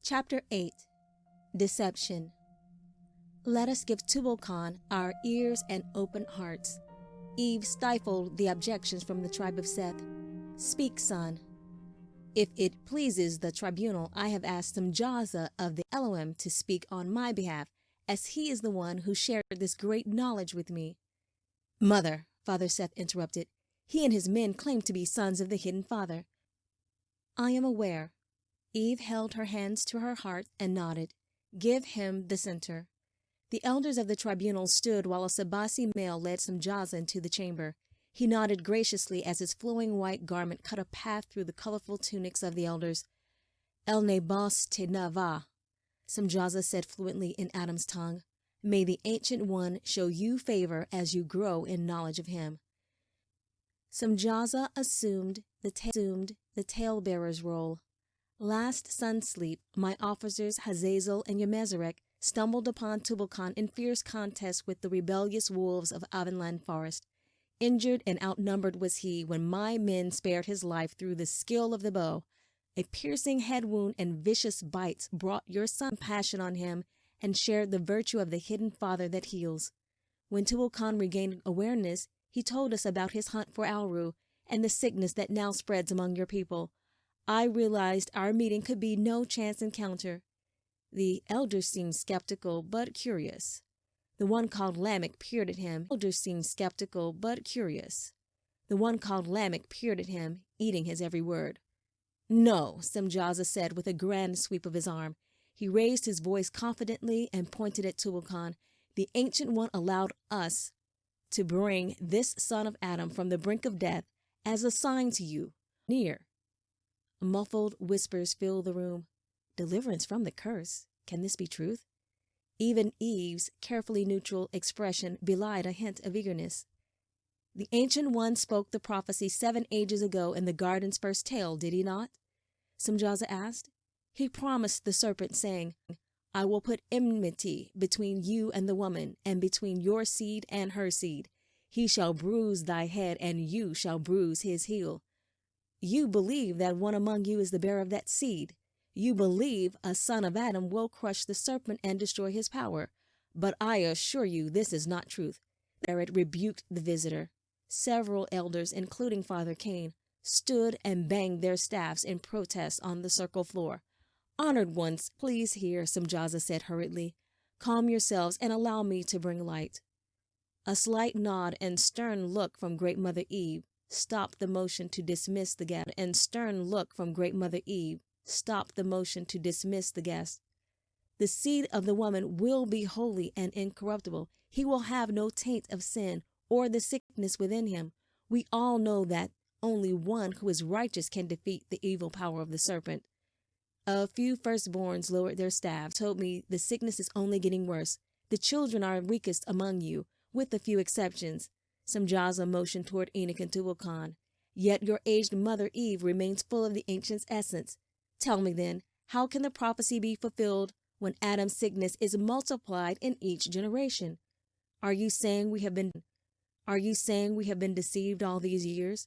Speaker 1: Chapter 8. Deception. Let us give Tubal-Cain our ears and open hearts. Eve stifled the objections from the tribe of Seth. Speak, son. If it pleases the tribunal, I have asked Samjaza of the Elohim to speak on my behalf, as he is the one who shared this great knowledge with me. Mother, Father Seth interrupted, he and his men claim to be sons of the hidden Father. I am aware. Eve held her hands to her heart and nodded. Give him the center. The elders of the tribunal stood while a Sabasi male led Samjaza into the chamber. He nodded graciously as his flowing white garment cut a path through the colorful tunics of the elders. El Nebas te Nava, Samjaza said fluently in Adam's tongue. May the Ancient One show you favor as you grow in knowledge of him. Samjaza assumed the talebearer's role. Last sun sleep, my officers Hazazel and Yemezerek stumbled upon Tubal-Cain in fierce contest with the rebellious wolves of Avonland Forest. Injured and outnumbered was he when my men spared his life through the skill of the bow. A piercing head wound and vicious bites brought your son passion on him and shared the virtue of the hidden Father that heals. When Tubal-Cain regained awareness, he told us about his hunt for Alru and the sickness that now spreads among your people. I realized our meeting could be no chance encounter. The elders seemed skeptical but curious. The one called Lamech peered at him. Elders seemed skeptical but curious. The one called Lamech peered at him, eating his every word. No, Samjaza said with a grand sweep of his arm. He raised his voice confidently and pointed at Tubal-Cain. The Ancient One allowed us to bring this son of Adam from the brink of death as a sign to you, near. Muffled whispers filled the room. Deliverance from the curse. Can this be truth? Even Eve's carefully neutral expression belied a hint of eagerness. The Ancient One spoke the prophecy 7 ages ago in the garden's first tale, did he not? Samjaza asked. He promised the serpent, saying, I will put enmity between you and the woman, and between your seed and her seed. He shall bruise thy head, and you shall bruise his heel. You believe that one among you is the bearer of that seed. You believe a son of Adam will crush the serpent and destroy his power. But I assure you this is not truth. Barrett rebuked the visitor. Several elders, including Father Cain, stood and banged their staffs in protest on the circle floor. Honored ones, please hear, Samjaza said hurriedly. Calm yourselves and allow me to bring light. A slight nod and stern look from Great Mother Eve stopped the motion to dismiss the guest. The seed of the woman will be holy and incorruptible. He will have no taint of sin or the sickness within him. We all know that only one who is righteous can defeat the evil power of the serpent. A few firstborns lowered their staffs, told me the sickness is only getting worse. The children are weakest among you, with a few exceptions. Samjaza motioned toward Enoch and Tubal-Cain. Yet your aged mother Eve remains full of the ancient's essence. Tell me then, how can the prophecy be fulfilled when Adam's sickness is multiplied in each generation? Are you saying we have been deceived all these years?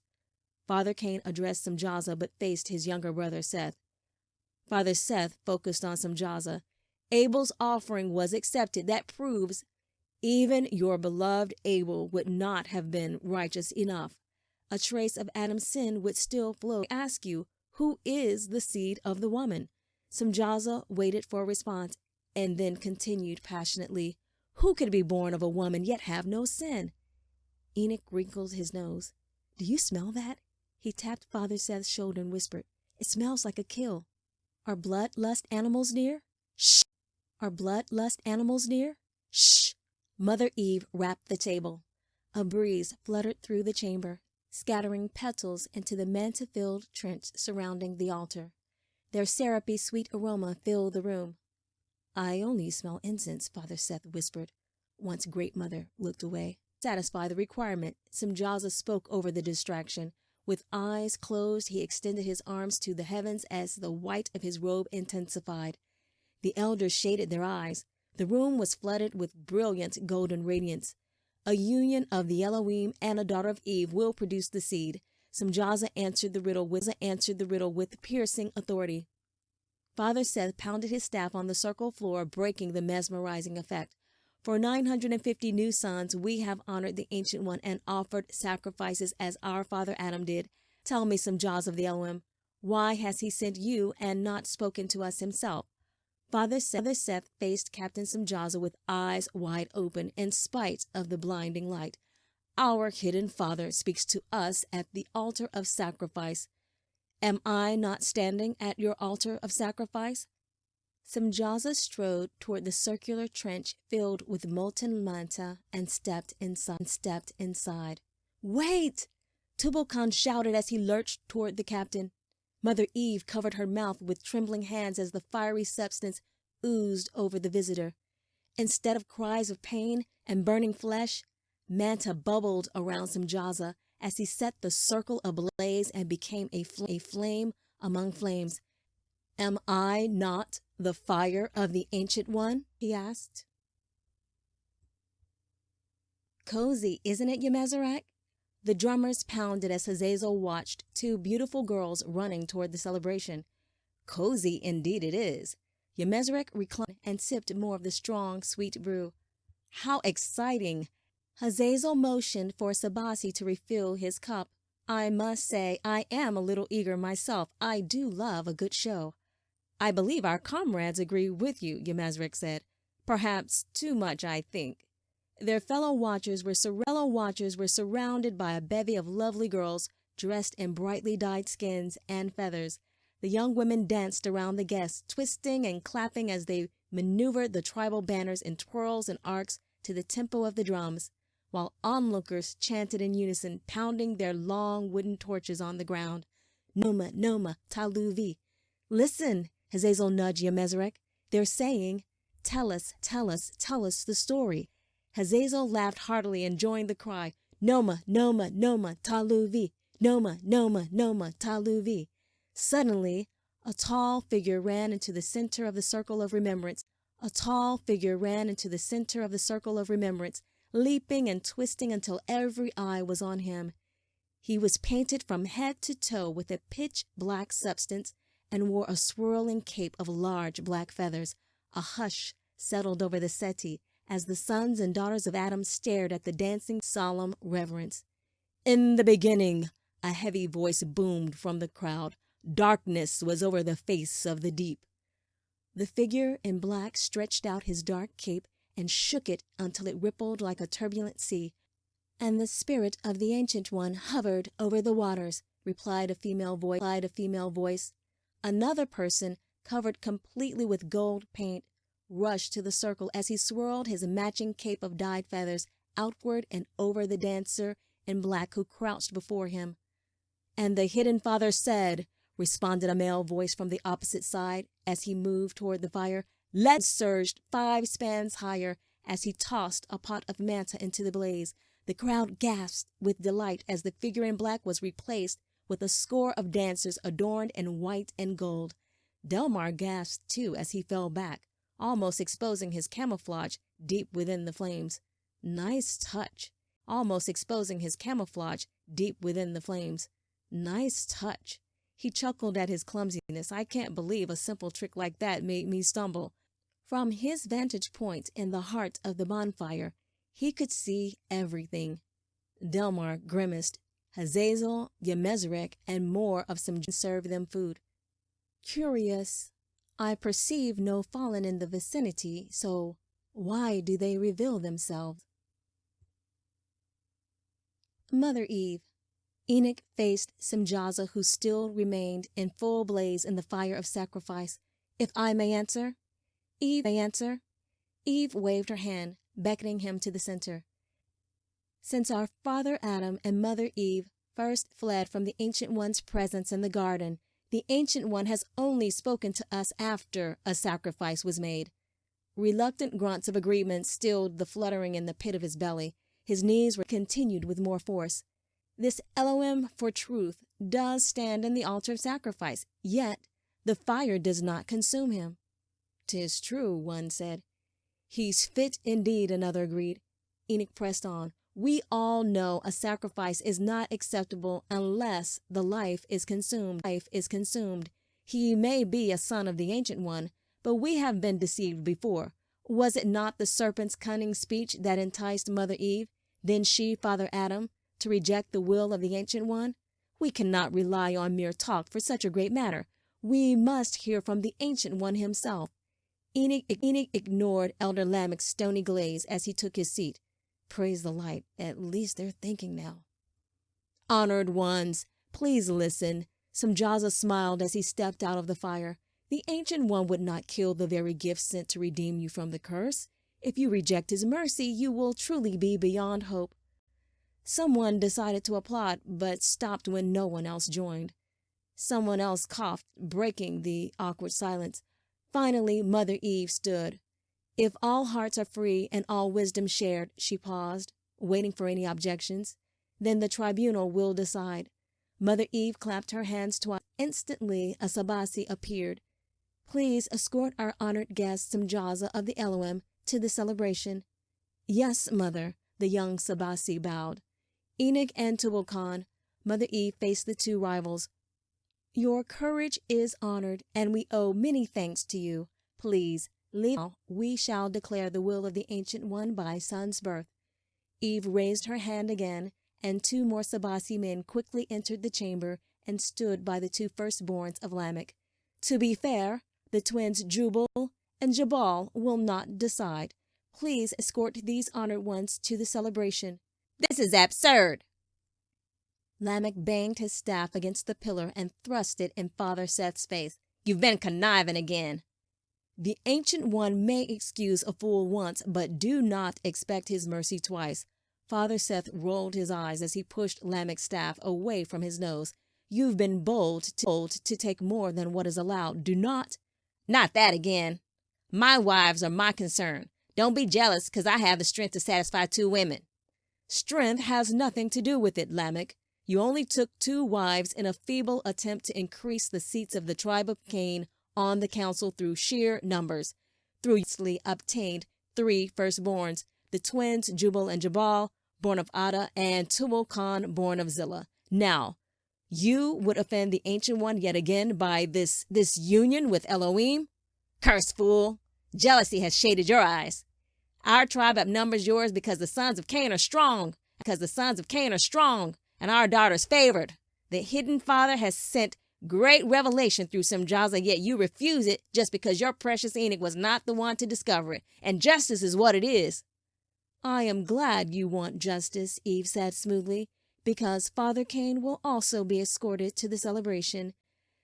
Speaker 1: Father Cain addressed Samjaza but faced his younger brother Seth. Father Seth focused on Samjaza. Abel's offering was accepted. That proves even your beloved Abel would not have been righteous enough. A trace of Adam's sin would still flow. I ask you, who is the seed of the woman? Samjaza waited for a response and then continued passionately, who could be born of a woman yet have no sin? Enoch wrinkled his nose. Do you smell that? He tapped Father Seth's shoulder and whispered, it smells like a kill. Are bloodlust animals near? Shh! Are bloodlust animals near? Shh! Mother Eve rapped the table. A breeze fluttered through the chamber, scattering petals into the manta-filled trench surrounding the altar. Their syrupy sweet aroma filled the room. I only smell incense, Father Seth whispered, once Great Mother looked away. Satisfy the requirement, Samjaza spoke over the distraction. With eyes closed, he extended his arms to the heavens as the white of his robe intensified. The elders shaded their eyes. The room was flooded with brilliant golden radiance. A union of the Elohim and a daughter of Eve will produce the seed. Samjaza answered the riddle with piercing authority. Father Seth pounded his staff on the circle floor, breaking the mesmerizing effect. For 950 new sons, we have honored the Ancient One and offered sacrifices as our father Adam did. Tell me, Samjaza of the Elohim, why has he sent you and not spoken to us himself? Father Seth faced Captain Samjaza with eyes wide open in spite of the blinding light. Our hidden Father speaks to us at the altar of sacrifice. Am I not standing at your altar of sacrifice? Samjaza strode toward the circular trench filled with molten manta and stepped inside. Wait! Tubal Khan shouted as he lurched toward the captain. Mother Eve covered her mouth with trembling hands as the fiery substance oozed over the visitor. Instead of cries of pain and burning flesh, manta bubbled around Samjaza as he set the circle ablaze and became a flame among flames. Am I not the fire of the Ancient One? He asked. Cozy, isn't it, Meadowlark? The drummers pounded as Hazazel watched two beautiful girls running toward the celebration. Cozy indeed it is. Meadowlark reclined and sipped more of the strong, sweet brew. How exciting! Hazazel motioned for Sabasi to refill his cup. I must say I am a little eager myself. I do love a good show. I believe our comrades agree with you, Meadowlark said. Perhaps too much, I think. Their fellow watchers were surrounded by a bevy of lovely girls dressed in brightly dyed skins and feathers. The young women danced around the guests, twisting and clapping as they maneuvered the tribal banners in twirls and arcs to the tempo of the drums, while onlookers chanted in unison, pounding their long wooden torches on the ground. Noma, Noma, Taluvi. Listen, Hazazel nudged Meadowlark. They're saying, tell us the story. Hazazel laughed heartily and joined the cry, Noma, Noma, Noma, Taluvi, Noma, Noma, Noma, Taluvi. Suddenly, a tall figure ran into the center of the circle of remembrance. Leaping and twisting until every eye was on him. He was painted from head to toe with a pitch-black substance and wore a swirling cape of large black feathers. A hush settled over the settee as the sons and daughters of Adam stared at the dancing solemn reverence. In the beginning, a heavy voice boomed from the crowd. Darkness was over the face of the deep. The figure in black stretched out his dark cape and shook it until it rippled like a turbulent sea. And the spirit of the Ancient One hovered over the waters, replied a female voice. Another person, covered completely with gold paint, rushed to the circle as he swirled his matching cape of dyed feathers outward and over the dancer in black who crouched before him. And the hidden Father said, responded a male voice from the opposite side as he moved toward the fire. Let's surged 5 spans higher as he tossed a pot of manta into the blaze. The crowd gasped with delight as the figure in black was replaced with a score of dancers adorned in white and gold. Delmar gasped too as he fell back, almost exposing his camouflage deep within the flames. Nice touch. Almost exposing his camouflage deep within the flames. Nice touch. He chuckled at his clumsiness. I can't believe a simple trick like that made me stumble. From his vantage point in the heart of the bonfire, he could see everything. Delmar grimaced. Hazazel, Yemezrek, and more of some served them food. Curious. I perceive no fallen in the vicinity, so why do they reveal themselves? Mother Eve. Enoch faced Simjaza, who still remained in full blaze in the fire of sacrifice. If I may answer? Eve may answer. Eve waved her hand, beckoning him to the center. Since our father Adam and Mother Eve first fled from the Ancient One's presence in the garden, the Ancient One has only spoken to us after a sacrifice was made. Reluctant grunts of agreement stilled the fluttering in the pit of his belly. His knees were continued with more force. This Elohim for truth does stand in the altar of sacrifice, yet the fire does not consume him. 'Tis true, one said. He's fit indeed, another agreed. Enoch pressed on. We all know a sacrifice is not acceptable unless the life is consumed. He may be a son of the Ancient One, but we have been deceived before. Was it not the serpent's cunning speech that enticed Mother Eve, then she, Father Adam, to reject the will of the Ancient One? We cannot rely on mere talk for such a great matter. We must hear from the Ancient One himself. Enoch ignored Elder Lamech's stony glaze as he took his seat. Praise the light. At least they're thinking now. Honored ones, please listen. Simjaza smiled as he stepped out of the fire. The Ancient One would not kill the very gift sent to redeem you from the curse. If you reject his mercy, you will truly be beyond hope. Someone decided to applaud, but stopped when no one else joined. Someone else coughed, breaking the awkward silence. Finally, Mother Eve stood. If all hearts are free and all wisdom shared, she paused, waiting for any objections, then the tribunal will decide. Mother Eve clapped her hands twice. Instantly, a Sabasi appeared. Please escort our honored guest, Simjaza of the Elohim, to the celebration. Yes, Mother, the young Sabasi bowed. Enoch and Tubal Khan, Mother Eve faced the two rivals. Your courage is honored, and we owe many thanks to you. Please, leave now. We shall declare the will of the Ancient One by son's birth. Eve raised her hand again, and two more Sabasi men quickly entered the chamber and stood by the two firstborns of Lamech. To be fair, the twins Jubal and Jabal will not decide. Please escort these honored ones to the celebration. This is absurd. Lamech banged his staff against the pillar and thrust it in Father Seth's face. You've been conniving again. The Ancient One may excuse a fool once, but do not expect his mercy twice. Father Seth rolled his eyes as he pushed Lamech's staff away from his nose. You've been bold to take more than what is allowed. Do not. Not that again. My wives are my concern. Don't be jealous because I have the strength to satisfy two women. Strength has nothing to do with it, Lamech. You only took two wives in a feeble attempt to increase the seats of the tribe of Cain on the council through sheer numbers. Through you obtained 3 firstborns, the twins Jubal and Jabal, born of Ada, and Tubal Khan, born of Zillah. Now, you would offend the Ancient One yet again by this union with Elohim? Cursed fool! Jealousy has shaded your eyes. Our tribe outnumbers yours because the sons of Cain are strong, and our daughters favored. The hidden Father has sent great revelation through Simjaza, yet you refuse it just because your precious Enoch was not the one to discover it, and justice is what it is. I am glad you want justice, Eve said smoothly, because Father Cain will also be escorted to the celebration.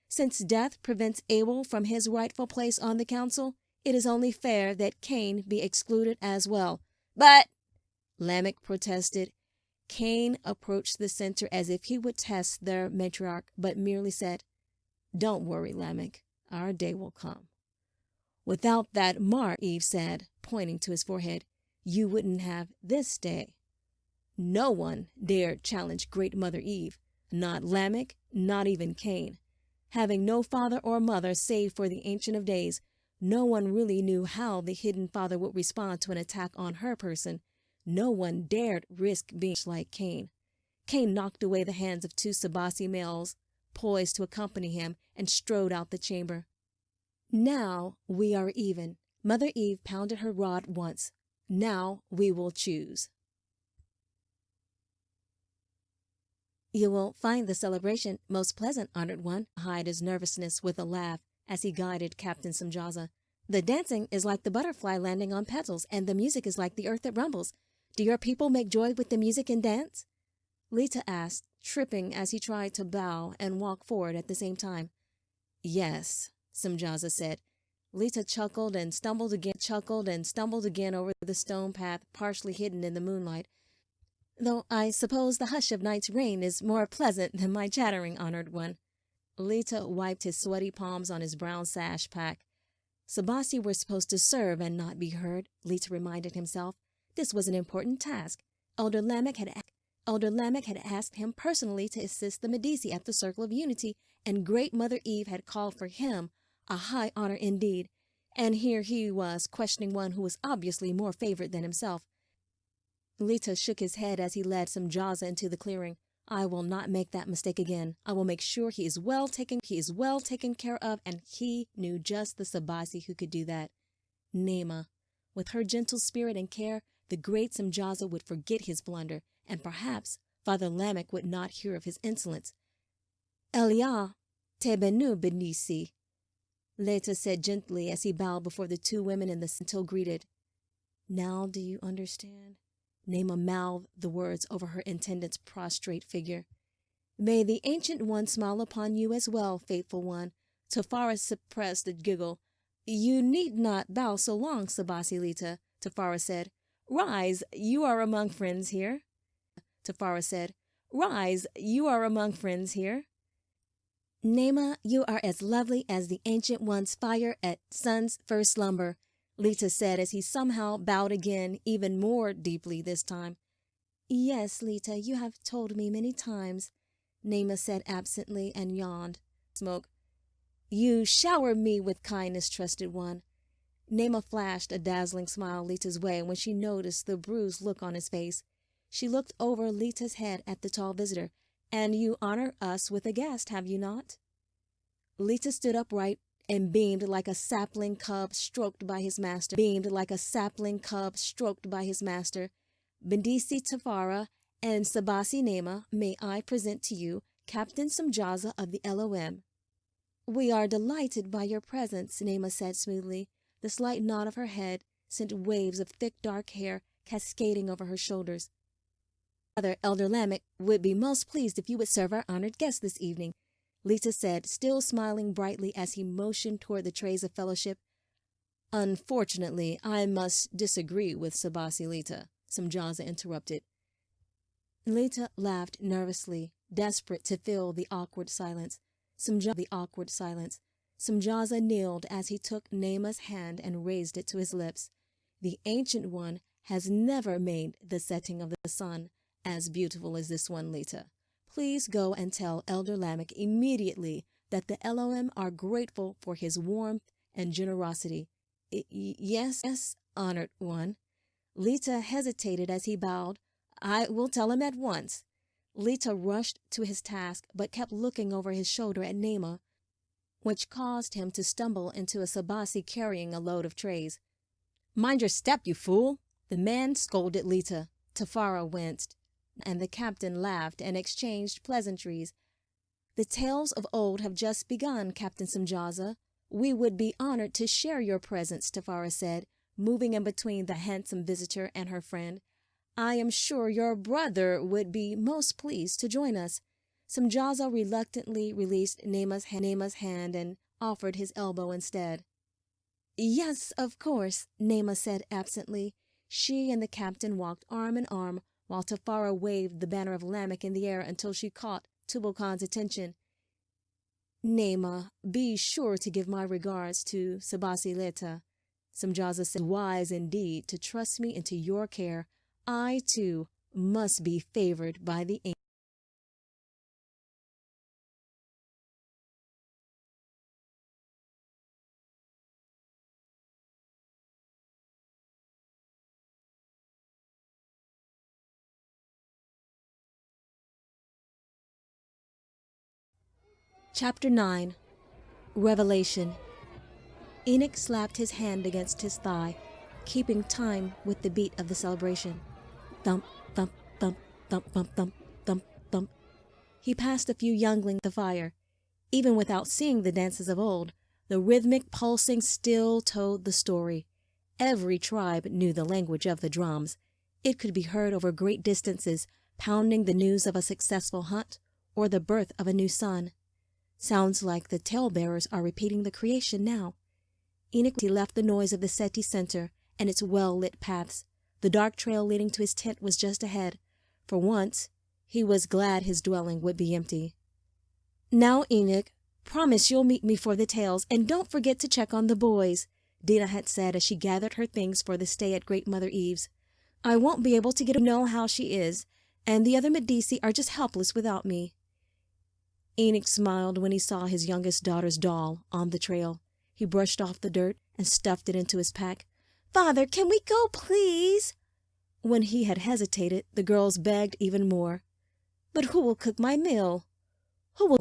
Speaker 1: Since death prevents Abel from his rightful place on the council, it is only fair that Cain be excluded as well. But, Lamech protested. Cain approached the center as if he would test their matriarch, but merely said, Don't worry, Lamech. Our day will come. Without that mark, Eve said, pointing to his forehead, you wouldn't have this day. No one dared challenge Great Mother Eve, not Lamech, not even Cain. Having no father or mother save for the Ancient of Days, no one really knew how the hidden Father would respond to an attack on her person. No one dared risk being like Cain. Cain knocked away the hands of two Sabasi males, poised to accompany him, and strode out the chamber. Now we are even. Mother Eve pounded her rod once. Now we will choose. You will find the celebration most pleasant, Honored One, hid his nervousness with a laugh as he guided Captain Samjaza. The dancing is like the butterfly landing on petals, and the music is like the earth that rumbles. Do your people make joy with the music and dance? Lita asked, tripping as he tried to bow and walk forward at the same time. Yes, Samjaza said. Lita chuckled and stumbled again over the stone path partially hidden in the moonlight. Though I suppose the hush of night's rain is more pleasant than my chattering, Honored One. Lita wiped his sweaty palms on his brown sash pack. Sabasi were supposed to serve and not be heard, Lita reminded himself. This was an important task. Elder Lamech had asked him personally to assist the Medici at the Circle of Unity, and Great Mother Eve had called for him, a high honor indeed. And here he was questioning one who was obviously more favored than himself. Lita shook his head as he led Samjaza into the clearing. I will not make that mistake again. I will make sure he is well taken care of, and he knew just the Sabasi who could do that. Nema. With her gentle spirit and care, the great Samjaza would forget his blunder, and perhaps Father Lamech would not hear of his insolence. Elia te benu benisi, Leta said gently as he bowed before the two women in the until greeted. Now do you understand? Nema mouthed the words over her intendant's prostrate figure. May the Ancient One smile upon you as well, faithful one. Tafara suppressed a giggle. You need not bow so long, Sabasi Lita, Tafara said. Rise, you are among friends here. Tafara said, Rise, you are among friends here. Nema, you are as lovely as the Ancient One's fire at sun's first slumber, Lita said as he somehow bowed again, even more deeply this time. Yes, Lita, you have told me many times, Nema said absently and yawned. Smoke. You shower me with kindness, trusted one. Nema flashed a dazzling smile Lita's way when she noticed the bruised look on his face. She looked over Lita's head at the tall visitor. And you honor us with a guest, have you not? Lita stood upright and beamed like a sapling cub stroked by his master. Bendisi Tafara and Sabasi Nema, may I present to you Captain Samjaza of the LOM. We are delighted by your presence, Nema said smoothly. The slight nod of her head sent waves of thick dark hair cascading over her shoulders. Father Elder Lamech would be most pleased if you would serve our honored guest this evening, Lita said, still smiling brightly as he motioned toward the trays of fellowship. Unfortunately, I must disagree with Sabasi Lita, Samjaza interrupted. Lita laughed nervously, desperate to fill the awkward silence. Samjaza kneeled as he took Nema's hand and raised it to his lips. The Ancient One has never made the setting of the sun as beautiful as this one, Lita. Please go and tell Elder Lamech immediately that the LOM are grateful for his warmth and generosity. Yes, honored one. Lita hesitated as he bowed. I will tell him at once. Lita rushed to his task but kept looking over his shoulder at Nema, which caused him to stumble into a Sabasi carrying a load of trays. Mind your step, you fool! The man scolded Lita. Tafara winced, and the captain laughed and exchanged pleasantries. The tales of old have just begun, Captain Samjaza. We would be honored to share your presence, Tafara said, moving in between the handsome visitor and her friend. I am sure your brother would be most pleased to join us. Samjaza reluctantly released Nema's hand and offered his elbow instead. Yes, of course, Nema said absently. She and the captain walked arm in arm, while Tafara waved the banner of Lamech in the air until she caught Tubal-Khan's attention. Nema, be sure to give my regards to Sabasi Leta. Samjaza said, wise indeed to trust me into your care. I, too, must be favored by the angels. Chapter 9. Revelation. Enoch slapped his hand against his thigh, keeping time with the beat of the celebration. Thump, thump, thump, thump, thump, thump, thump, thump. He passed a few younglings at the fire. Even without seeing the dances of old, the rhythmic pulsing still told the story. Every tribe knew the language of the drums. It could be heard over great distances, pounding the news of a successful hunt or the birth of a new son. Sounds like the talebearers are repeating the creation now. Enoch left the noise of the Seti center and its well-lit paths. The dark trail leading to his tent was just ahead. For once, he was glad his dwelling would be empty. "Now, Enoch, promise you'll meet me for the tales, and don't forget to check on the boys," Dinah had said as she gathered her things for the stay at Great Mother Eve's. "I won't be able to get to know how she is, and the other Medici are just helpless without me." Enoch smiled when he saw his youngest daughter's doll on the trail. He brushed off the dirt and stuffed it into his pack. "Father, can we go, please?" When he had hesitated, the girls begged even more. "But who will cook my meal? Who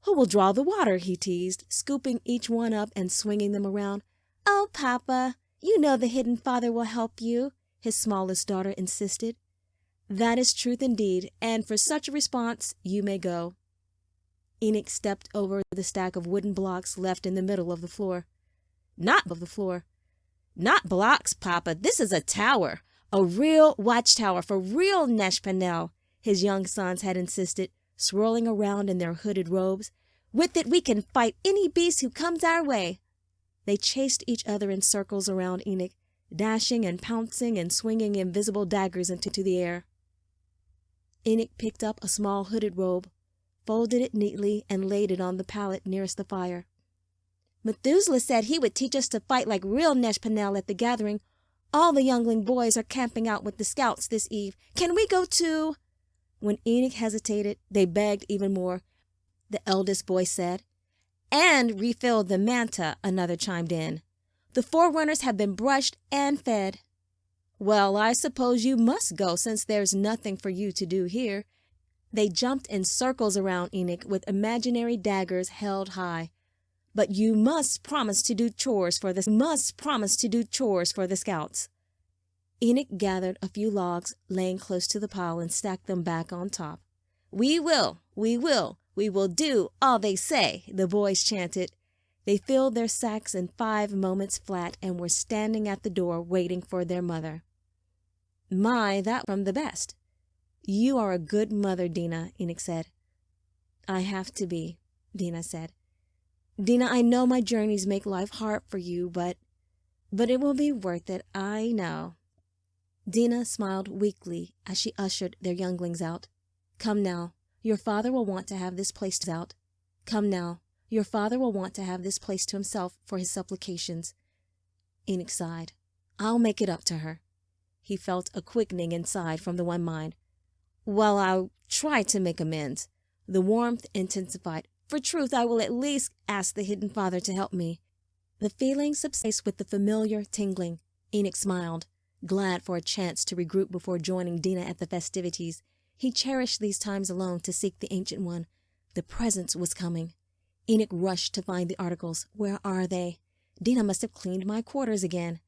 Speaker 1: will draw the water?" he teased, scooping each one up and swinging them around. "Oh, Papa, you know the hidden Father will help you," his smallest daughter insisted. "That is truth indeed, and for such a response you may go." Enoch stepped over the stack of wooden blocks left in the middle of the floor. Not blocks, Papa. This is a tower. A real watchtower for real Neshpanel," his young sons had insisted, swirling around in their hooded robes. "With it we can fight any beast who comes our way." They chased each other in circles around Enoch, dashing and pouncing and swinging invisible daggers into the air. Enoch picked up a small hooded robe, folded it neatly, and laid it on the pallet nearest the fire. "Methuselah said he would teach us to fight like real Neshpanel at the gathering. All the youngling boys are camping out with the scouts this eve. Can we go too?" When Enoch hesitated, they begged even more. The eldest boy said. "And refill the manta," another chimed in. "The forerunners have been brushed and fed." "Well, I suppose you must go since there's nothing for you to do here." They jumped in circles around Enoch with imaginary daggers held high. "But you must promise to do chores for the scouts." Enoch gathered a few logs laying close to the pile and stacked them back on top. We will do all they say," the boys chanted. They filled their sacks in 5 moments flat and were standing at the door waiting for their mother. "My, that from the best." "You are a good mother, Dinah," Enoch said. "I have to be," Dinah said. "Dinah, I know my journeys make life hard for you, but it will be worth it, I know." Dinah smiled weakly as she ushered their younglings out. "Come now, your father will want to have this place to himself for his supplications." Enoch sighed. "I'll make it up to her." He felt a quickening inside from the one mind. "Well, I'll try to make amends." The warmth intensified. "For truth, I will at least ask the hidden Father to help me." The feeling subsided with the familiar tingling. Enoch smiled, glad for a chance to regroup before joining Dinah at the festivities. He cherished these times alone to seek the Ancient One. The presence was coming. Enoch rushed to find the articles. Where are they? Dinah must have cleaned my quarters again.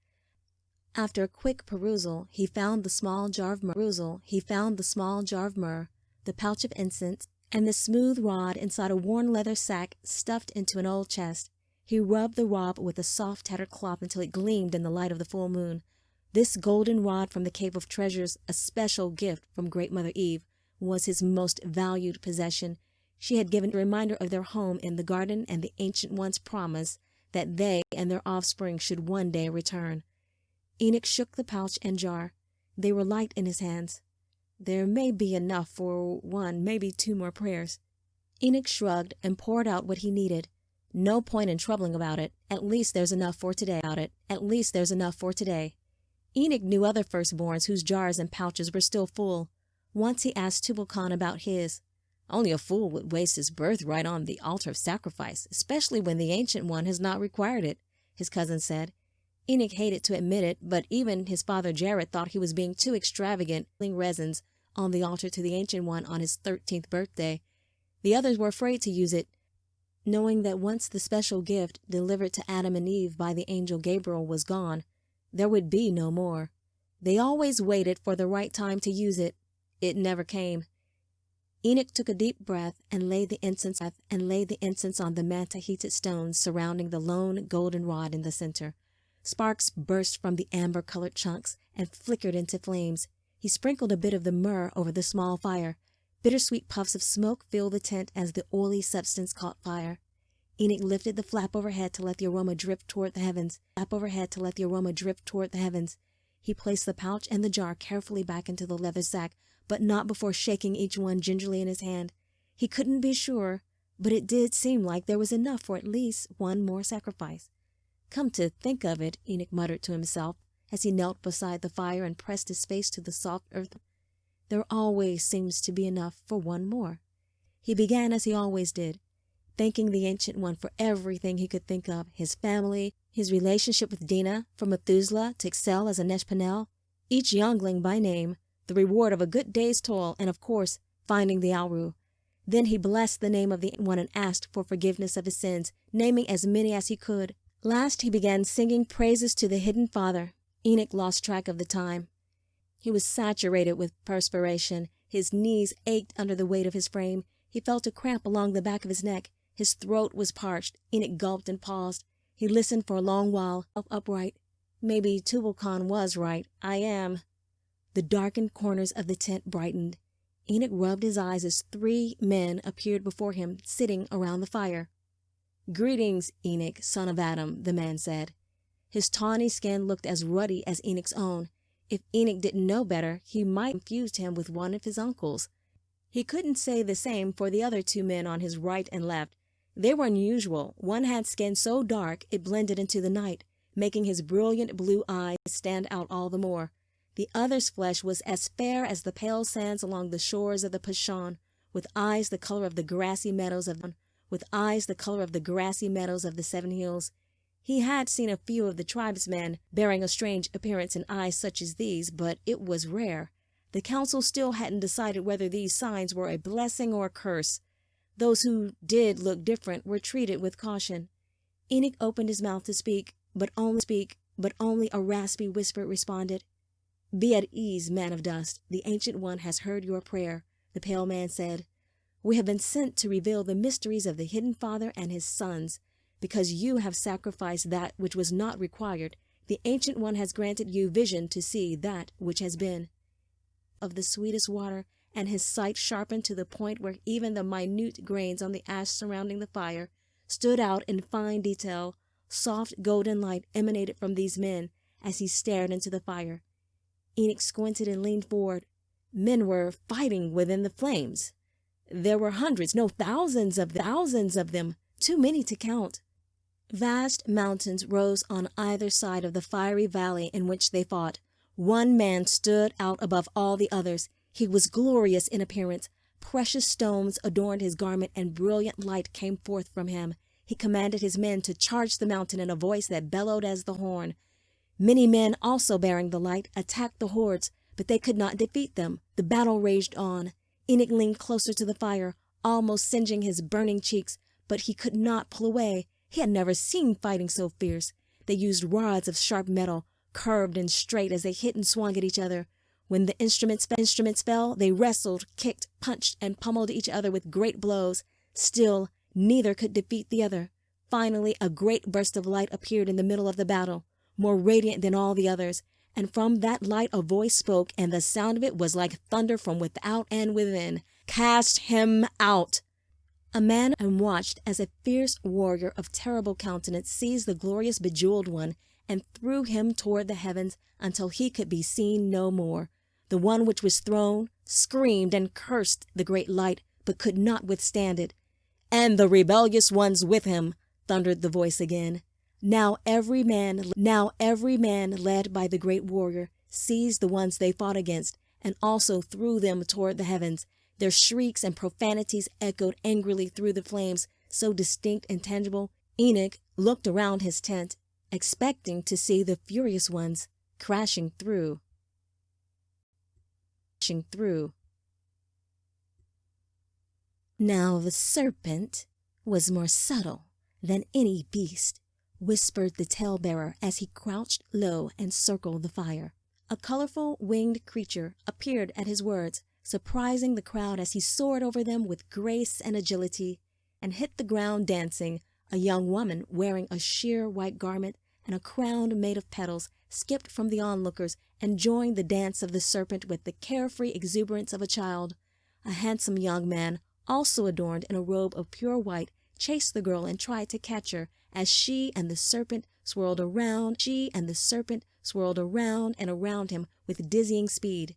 Speaker 1: After a quick perusal, he found the small jar of myrrh, the pouch of incense, and the smooth rod inside a worn leather sack stuffed into an old chest. He rubbed the rod with a soft tattered cloth until it gleamed in the light of the full moon. This golden rod from the Cave of Treasures, a special gift from Great Mother Eve, was his most valued possession. She had given a reminder of their home in the garden and the Ancient One's promise that they and their offspring should one day return. Enoch shook the pouch and jar. They were light in his hands. "There may be enough for 1, maybe 2 more prayers." Enoch shrugged and poured out what he needed. No point in troubling about it. At least there's enough for today. Enoch knew other firstborns whose jars and pouches were still full. Once he asked Tubal-Cain about his. "Only a fool would waste his birthright on the altar of sacrifice, especially when the Ancient One has not required it," his cousin said. Enoch hated to admit it, but even his father Jared thought he was being too extravagant, laying resins on the altar to the Ancient One on his 13th birthday. The others were afraid to use it. knowing that once the special gift delivered to Adam and Eve by the angel Gabriel was gone, there would be no more. They always waited for the right time to use it. It never came. Enoch took a deep breath and laid the incense on the manta-heated stones surrounding the lone golden rod in the center. Sparks burst from the amber-colored chunks and flickered into flames. He sprinkled a bit of the myrrh over the small fire. Bittersweet puffs of smoke filled the tent as the oily substance caught fire. Enoch lifted the flap overhead to let the aroma drift toward the heavens. He placed the pouch and the jar carefully back into the leather sack, but not before shaking each one gingerly in his hand. He couldn't be sure, but it did seem like there was enough for at least one more sacrifice. Come to think of it, Enoch muttered to himself as he knelt beside the fire and pressed his face to the soft earth. There always seems to be enough for one more. He began as he always did, thanking the Ancient One for everything he could think of, his family, his relationship with Dinah, from Methuselah to excel as a Neshpanel, each youngling by name, the reward of a good day's toil, and of course, finding the Alru. Then he blessed the name of the One and asked for forgiveness of his sins, naming as many as he could. Last he began singing praises to the hidden Father. Enoch lost track of the time. He was saturated with perspiration. His knees ached under the weight of his frame. He felt a cramp along the back of his neck. His throat was parched. Enoch gulped and paused. He listened for a long while, upright. Maybe Tubal-Cain was right. I am. The darkened corners of the tent brightened. Enoch rubbed his eyes as 3 men appeared before him, sitting around the fire. "Greetings, Enoch, son of Adam," the man said. His tawny skin looked as ruddy as Enoch's own. If Enoch didn't know better, he might have confused him with one of his uncles. He couldn't say the same for the other 2 men on his right and left. They were unusual. One had skin so dark it blended into the night, making his brilliant blue eyes stand out all the more. The other's flesh was as fair as the pale sands along the shores of the Pishon, with eyes the color of the grassy meadows of the 7 hills. He had seen a few of the tribesmen bearing a strange appearance in eyes such as these, but it was rare. The council still hadn't decided whether these signs were a blessing or a curse. Those who did look different were treated with caution. Enoch opened his mouth to speak, but only a raspy whisper responded. "Be at ease, man of dust. The Ancient One has heard your prayer," the pale man said. "We have been sent to reveal the mysteries of the hidden Father and his sons. Because you have sacrificed that which was not required, the Ancient One has granted you vision to see that which has been of the sweetest water, and his sight sharpened to the point where even the minute grains on the ash surrounding the fire stood out in fine detail. Soft golden light emanated from these men as he stared into the fire. Enoch squinted and leaned forward. Men were fighting within the flames. There were hundreds, no, thousands of them, too many to count. Vast mountains rose on either side of the fiery valley in which they fought. One man stood out above all the others. He was glorious in appearance. Precious stones adorned his garment, and brilliant light came forth from him. He commanded his men to charge the mountain in a voice that bellowed as the horn. Many men, also bearing the light, attacked the hordes, but they could not defeat them. The battle raged on. Enoch leaned closer to the fire, almost singeing his burning cheeks, but he could not pull away. He had never seen fighting so fierce. They used rods of sharp metal, curved and straight as they hit and swung at each other. When the instruments fell, they wrestled, kicked, punched, and pummeled each other with great blows. Still, neither could defeat the other. Finally, a great burst of light appeared in the middle of the battle, more radiant than all the others, and from that light a voice spoke, and the sound of it was like thunder from without and within. "Cast him out!" A man watched as a fierce warrior of terrible countenance seized the glorious bejeweled one and threw him toward the heavens until he could be seen no more. The one which was thrown screamed and cursed the great light, but could not withstand it. "And the rebellious ones with him," thundered the voice again. Now every man led by the great warrior seized the ones they fought against, and also threw them toward the heavens. Their shrieks and profanities echoed angrily through the flames, so distinct and tangible. Enoch looked around his tent, expecting to see the furious ones crashing through. Now the serpent was more subtle than any beast, whispered the talebearer as he crouched low and circled the fire. A colorful winged creature appeared at his words, surprising the crowd as he soared over them with grace and agility, and hit the ground dancing. A young woman wearing a sheer white garment and a crown made of petals skipped from the onlookers and joined the dance of the serpent with the carefree exuberance of a child. A handsome young man, also adorned in a robe of pure white, chased the girl and tried to catch her as she and the serpent swirled around and around him with dizzying speed.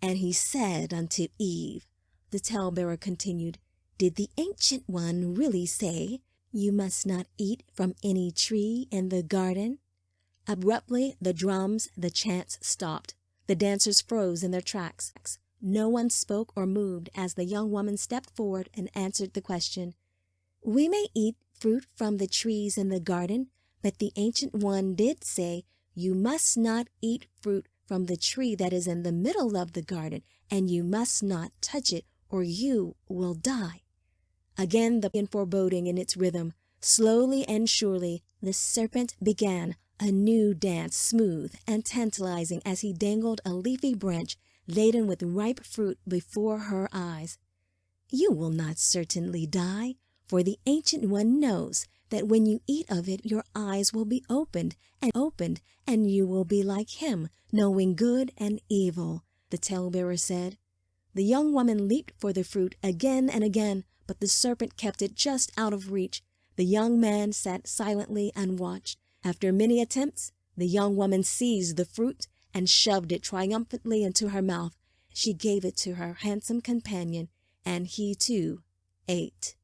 Speaker 1: And he said unto Eve, the talebearer continued, did the Ancient One really say, you must not eat from any tree in the garden? Abruptly, the drums, the chants stopped. The dancers froze in their tracks. No one spoke or moved as the young woman stepped forward and answered the question. We may eat fruit from the trees in the garden, but the Ancient One did say, you must not eat fruit from the tree that is in the middle of the garden, and you must not touch it, or you will die. Again the foreboding in its rhythm. Slowly and surely, the serpent began a new dance, smooth and tantalizing, as he dangled a leafy branch laden with ripe fruit before her eyes. You will not certainly die, for the Ancient One knows that when you eat of it, your eyes will be opened, and you will be like him, knowing good and evil, the talebearer said. The young woman leaped for the fruit again and again, but the serpent kept it just out of reach. The young man sat silently and watched. After many attempts, the young woman seized the fruit and shoved it triumphantly into her mouth. She gave it to her handsome companion, and he too ate.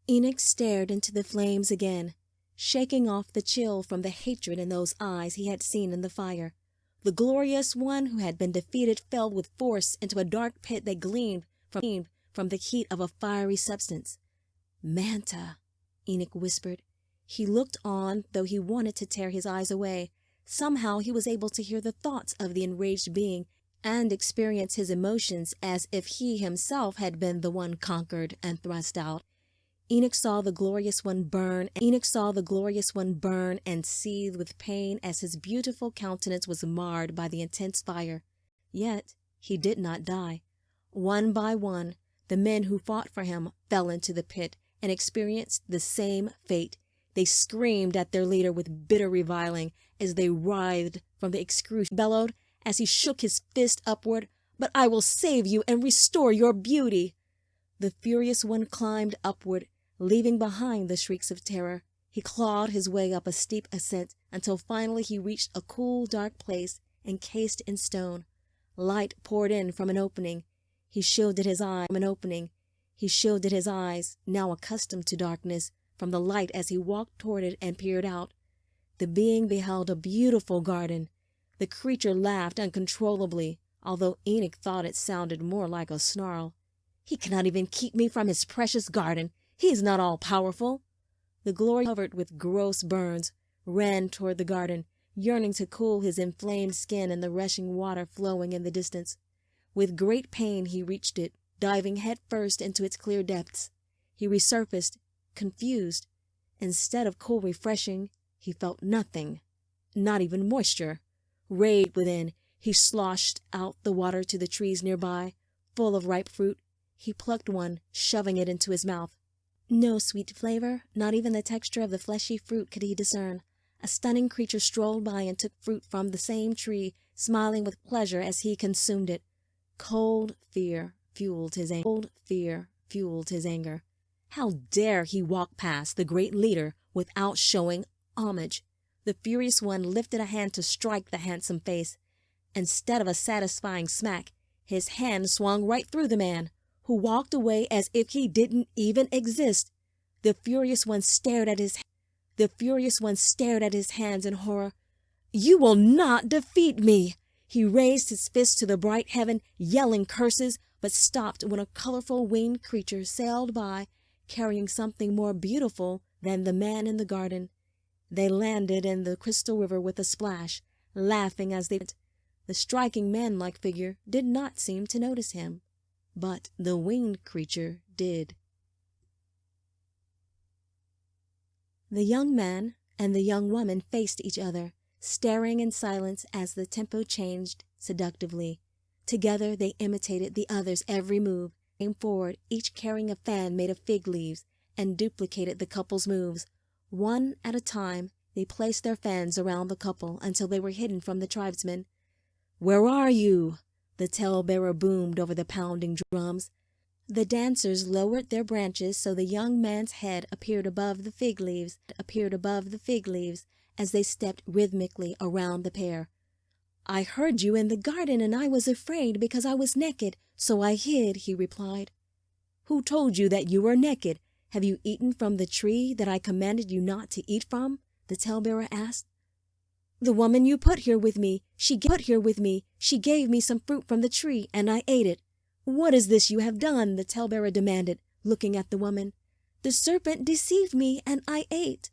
Speaker 1: Enoch stared into the flames again, shaking off the chill from the hatred in those eyes he had seen in the fire. The glorious one who had been defeated fell with force into a dark pit that gleamed from the heat of a fiery substance. Manta, Enoch whispered. He looked on, though he wanted to tear his eyes away. Somehow he was able to hear the thoughts of the enraged being and experience his emotions as if he himself had been the one conquered and thrust out. Enoch saw the glorious one burn and seethe with pain as his beautiful countenance was marred by the intense fire. Yet he did not die. One by one, the men who fought for him fell into the pit and experienced the same fate. They screamed at their leader with bitter reviling as they writhed from the excruciating bellowed as he shook his fist upward, "But I will save you and restore your beauty." The furious one climbed upward, leaving behind the shrieks of terror. He clawed his way up a steep ascent until finally he reached a cool, dark place encased in stone. Light poured in from an opening. He shielded his eyes, now accustomed to darkness, from the light as he walked toward it and peered out. The being beheld a beautiful garden. The creature laughed uncontrollably, although Enoch thought it sounded more like a snarl. "He cannot even keep me from his precious garden. He is not all-powerful." The glory, covered with gross burns, ran toward the garden, yearning to cool his inflamed skin in the rushing water flowing in the distance. With great pain he reached it, diving head-first into its clear depths. He resurfaced, confused. Instead of cool refreshing, he felt nothing, not even moisture. Rage within, he sloshed out the water to the trees nearby, full of ripe fruit. He plucked one, shoving it into his mouth. No sweet flavor, not even the texture of the fleshy fruit could he discern. A stunning creature strolled by and took fruit from the same tree, smiling with pleasure as he consumed it. Cold fear fueled his anger. How dare he walk past the great leader without showing homage? The furious one lifted a hand to strike the handsome face. Instead of a satisfying smack, his hand swung right through the man, who walked away as if he didn't even exist. The furious one stared at his hands in horror. "You will not defeat me!" He raised his fist to the bright heaven, yelling curses, but stopped when a colorful winged creature sailed by, carrying something more beautiful than the man in the garden. They landed in the crystal river with a splash, laughing as they went. The striking man-like figure did not seem to notice him. but the winged creature did. The young man and the young woman faced each other, staring in silence as the tempo changed seductively. Together they imitated the other's every move, came forward, each carrying a fan made of fig leaves, and duplicated the couple's moves. One at a time, they placed their fans around the couple until they were hidden from the tribesmen. "Where are you?" the talebearer boomed over the pounding drums. The dancers lowered their branches so the young man's head appeared above the fig leaves, as they stepped rhythmically around the pair. "I heard you in the garden and I was afraid because I was naked, so I hid," he replied. "Who told you that you were naked? Have you eaten from the tree that I commanded you not to eat from?" the talebearer asked. "The woman you put here with me, she gave me some fruit from the tree and I ate it." "What is this you have done?" the talebearer demanded, looking at the woman. "The serpent deceived me and I ate."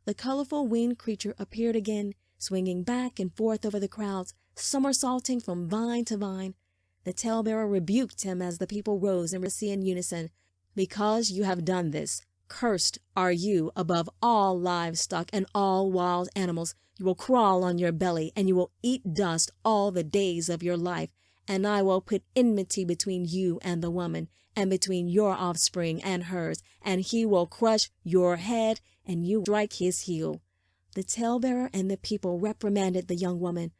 Speaker 1: The colorful winged creature appeared again, swinging back and forth over the crowds, somersaulting from vine to vine. The talebearer rebuked him as the people rose and sang in unison, "Because you have done this, cursed are you above all livestock and all wild animals. You will crawl on your belly and you will eat dust all the days of your life. And I will put enmity between you and the woman, and between your offspring and hers, and he will crush your head, and you strike his heel." The talebearer and the people reprimanded the young woman.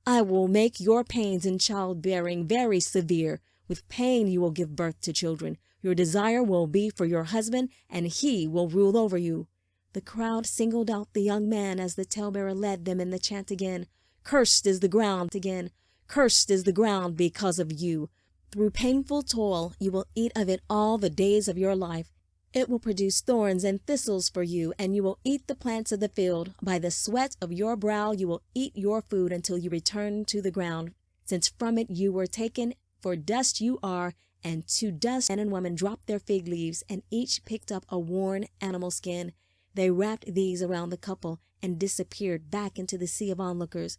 Speaker 1: "I will make your pains in childbearing very severe. With pain you will give birth to children. Your desire will be for your husband, and he will rule over you." The crowd singled out the young man as the talebearer led them in the chant again. "Cursed is the ground again. Cursed is the ground because of you. Through painful toil you will eat of it all the days of your life. It will produce thorns and thistles for you, and you will eat the plants of the field. By the sweat of your brow you will eat your food until you return to the ground, since from it you were taken, for dust you are, and to dust." Man and woman dropped their fig leaves, and each picked up a worn animal skin. They wrapped these around the couple and disappeared back into the sea of onlookers.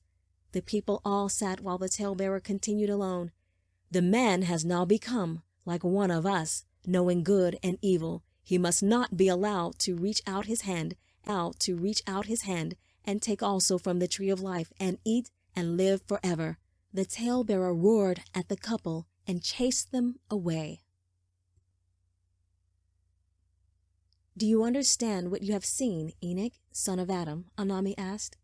Speaker 1: The people all sat while the talebearer continued alone. "The man has now become like one of us, knowing good and evil. He must not be allowed to reach out his hand, and take also from the tree of life, and eat and live forever." The talebearer roared at the couple and chased them away. "Do you understand what you have seen, Enoch, son of Adam?" Anami asked.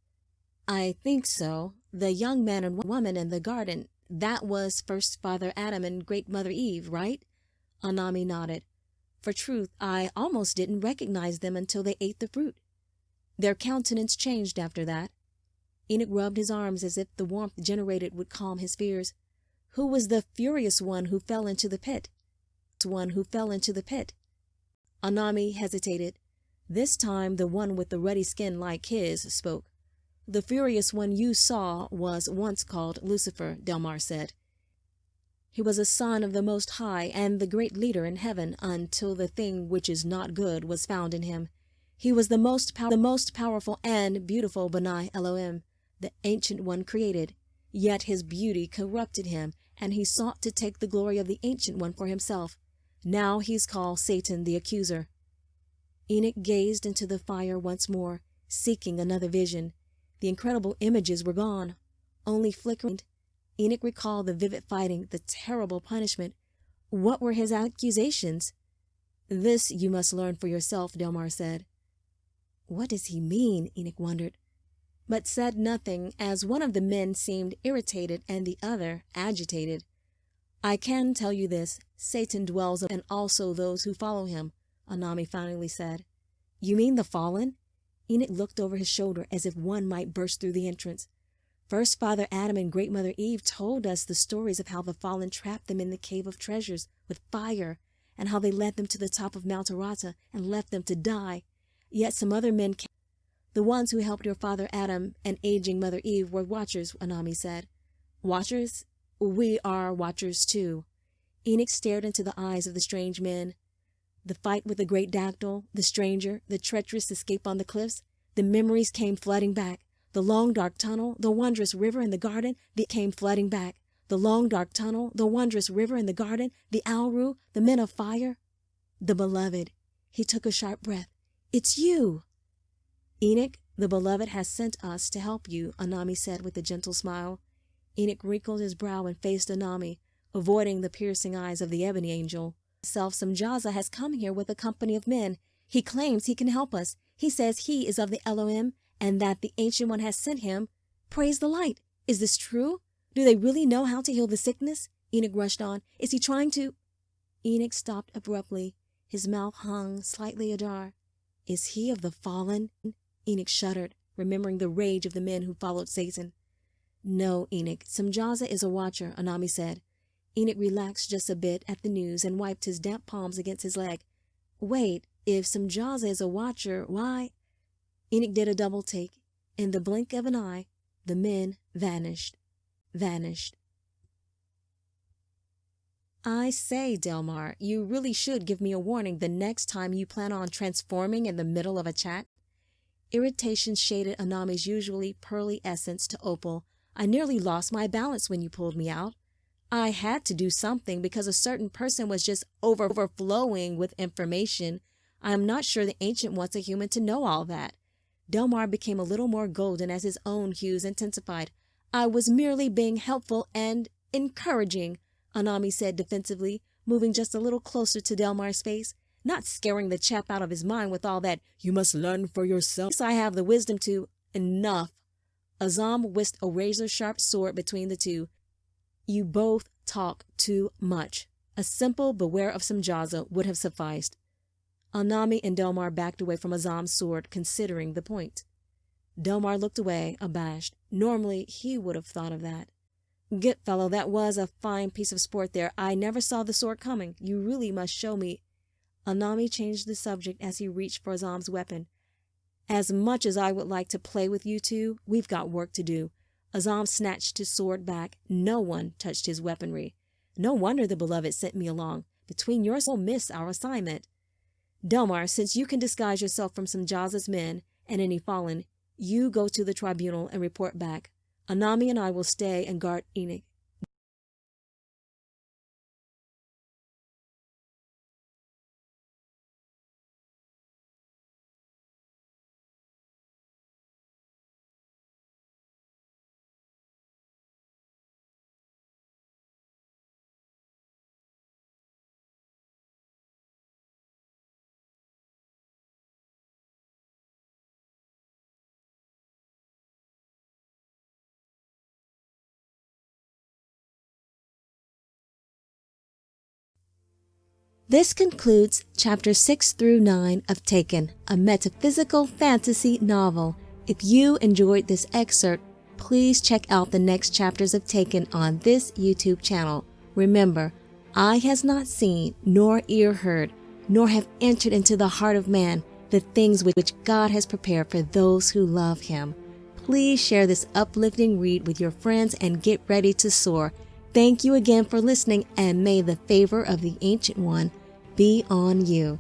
Speaker 1: "I think so. The young man and woman in the garden, that was first Father Adam and Great Mother Eve, right?" Anami nodded. "For truth, I almost didn't recognize them until they ate the fruit. Their countenance changed after that." Enoch rubbed his arms as if the warmth generated would calm his fears. "Who was the furious one who fell into the pit?" Anami hesitated. This time the one with the ruddy skin like his spoke. "The furious one you saw was once called Lucifer," Delmar said. "He was a son of the Most High and the great leader in heaven until the thing which is not good was found in him. He was the most powerful and beautiful B'nai Elohim, the Ancient One created. Yet his beauty corrupted him, and he sought to take the glory of the Ancient One for himself. Now he's called Satan the Accuser." Enoch gazed into the fire once more, seeking another vision. The incredible images were gone, only flickering. Enoch recalled the vivid fighting, the terrible punishment. What were his accusations? "This you must learn for yourself," Delmar said. "What does he mean?" Enoch wondered, but said nothing, as one of the men seemed irritated and the other agitated. "I can tell you this, Satan dwells and also those who follow him," Anami finally said. "You mean the fallen?" Enoch looked over his shoulder as if one might burst through the entrance. "First Father Adam and Great Mother Eve told us the stories of how the fallen trapped them in the cave of treasures with fire, and how they led them to the top of Mount Arata and left them to die. Yet some other men came. The ones who helped your Father Adam and aging Mother Eve were watchers," Anami said. "Watchers? We are watchers too." Enoch stared into the eyes of the strange men. The fight with the great dactyl, the stranger, the treacherous escape on the cliffs, the memories came flooding back. The long dark tunnel, the wondrous river in the garden, they came flooding back. The long dark tunnel, the wondrous river in the garden, the Alru, the men of fire. The beloved. He took a sharp breath. It's you. Enoch, the beloved has sent us to help you, Anami said with a gentle smile. Enoch wrinkled his brow and faced Anami, avoiding the piercing eyes of the ebony angel. Samjaza has come here with a company of men. He claims he can help us. He says he is of the Elohim and that the Ancient One has sent him. Praise the light. Is this true? Do they really know how to heal the sickness? Enoch rushed on. Is he trying to? Enoch stopped abruptly. His mouth hung slightly ajar. Is he of the fallen? Enoch shuddered, remembering the rage of the men who followed Satan. No, Enoch. Samjaza is a watcher, Anami said. Enoch relaxed just a bit at the news and wiped his damp palms against his leg. Wait, if Samjaza is a watcher, why? Enoch did a double take. In the blink of an eye, the men vanished. I say, Delmar, you really should give me a warning the next time you plan on transforming in the middle of a chat. Irritation shaded Anami's usually pearly essence to opal. I nearly lost my balance when you pulled me out. I had to do something because a certain person was just overflowing with information. I am not sure the Ancient wants a human to know all that. Delmar became a little more golden as his own hues intensified. I was merely being helpful and encouraging, Anami said defensively, moving just a little closer to Delmar's face, not scaring the chap out of his mind with all that, you must learn for yourself. Yes, I have the wisdom to. Enough. Azam whisked a razor-sharp sword between the two. You both talk too much. A simple beware of Samjaza would have sufficed. Anami and Delmar backed away from Azam's sword, considering the point. Delmar looked away, abashed. Normally, he would have thought of that. Good fellow, that was a fine piece of sport there. I never saw the sword coming. You really must show me. Anami changed the subject as he reached for Azam's weapon. As much as I would like to play with you two, we've got work to do. Azam snatched his sword back. No one touched his weaponry. No wonder the beloved sent me along. Between yours, we'll miss our assignment. Delmar, since you can disguise yourself from Samjaza's men and any fallen, you go to the tribunal and report back. Anami and I will stay and guard Enoch. This concludes chapters 6 through 9 of Taken, a metaphysical fantasy novel. If you enjoyed this excerpt, please check out the next chapters of Taken on this YouTube channel. Remember, eye has not seen, nor ear heard, nor have entered into the heart of man the things which God has prepared for those who love him. Please share this uplifting read with your friends and get ready to soar. Thank you again for listening, and may the favor of the Ancient One be on you.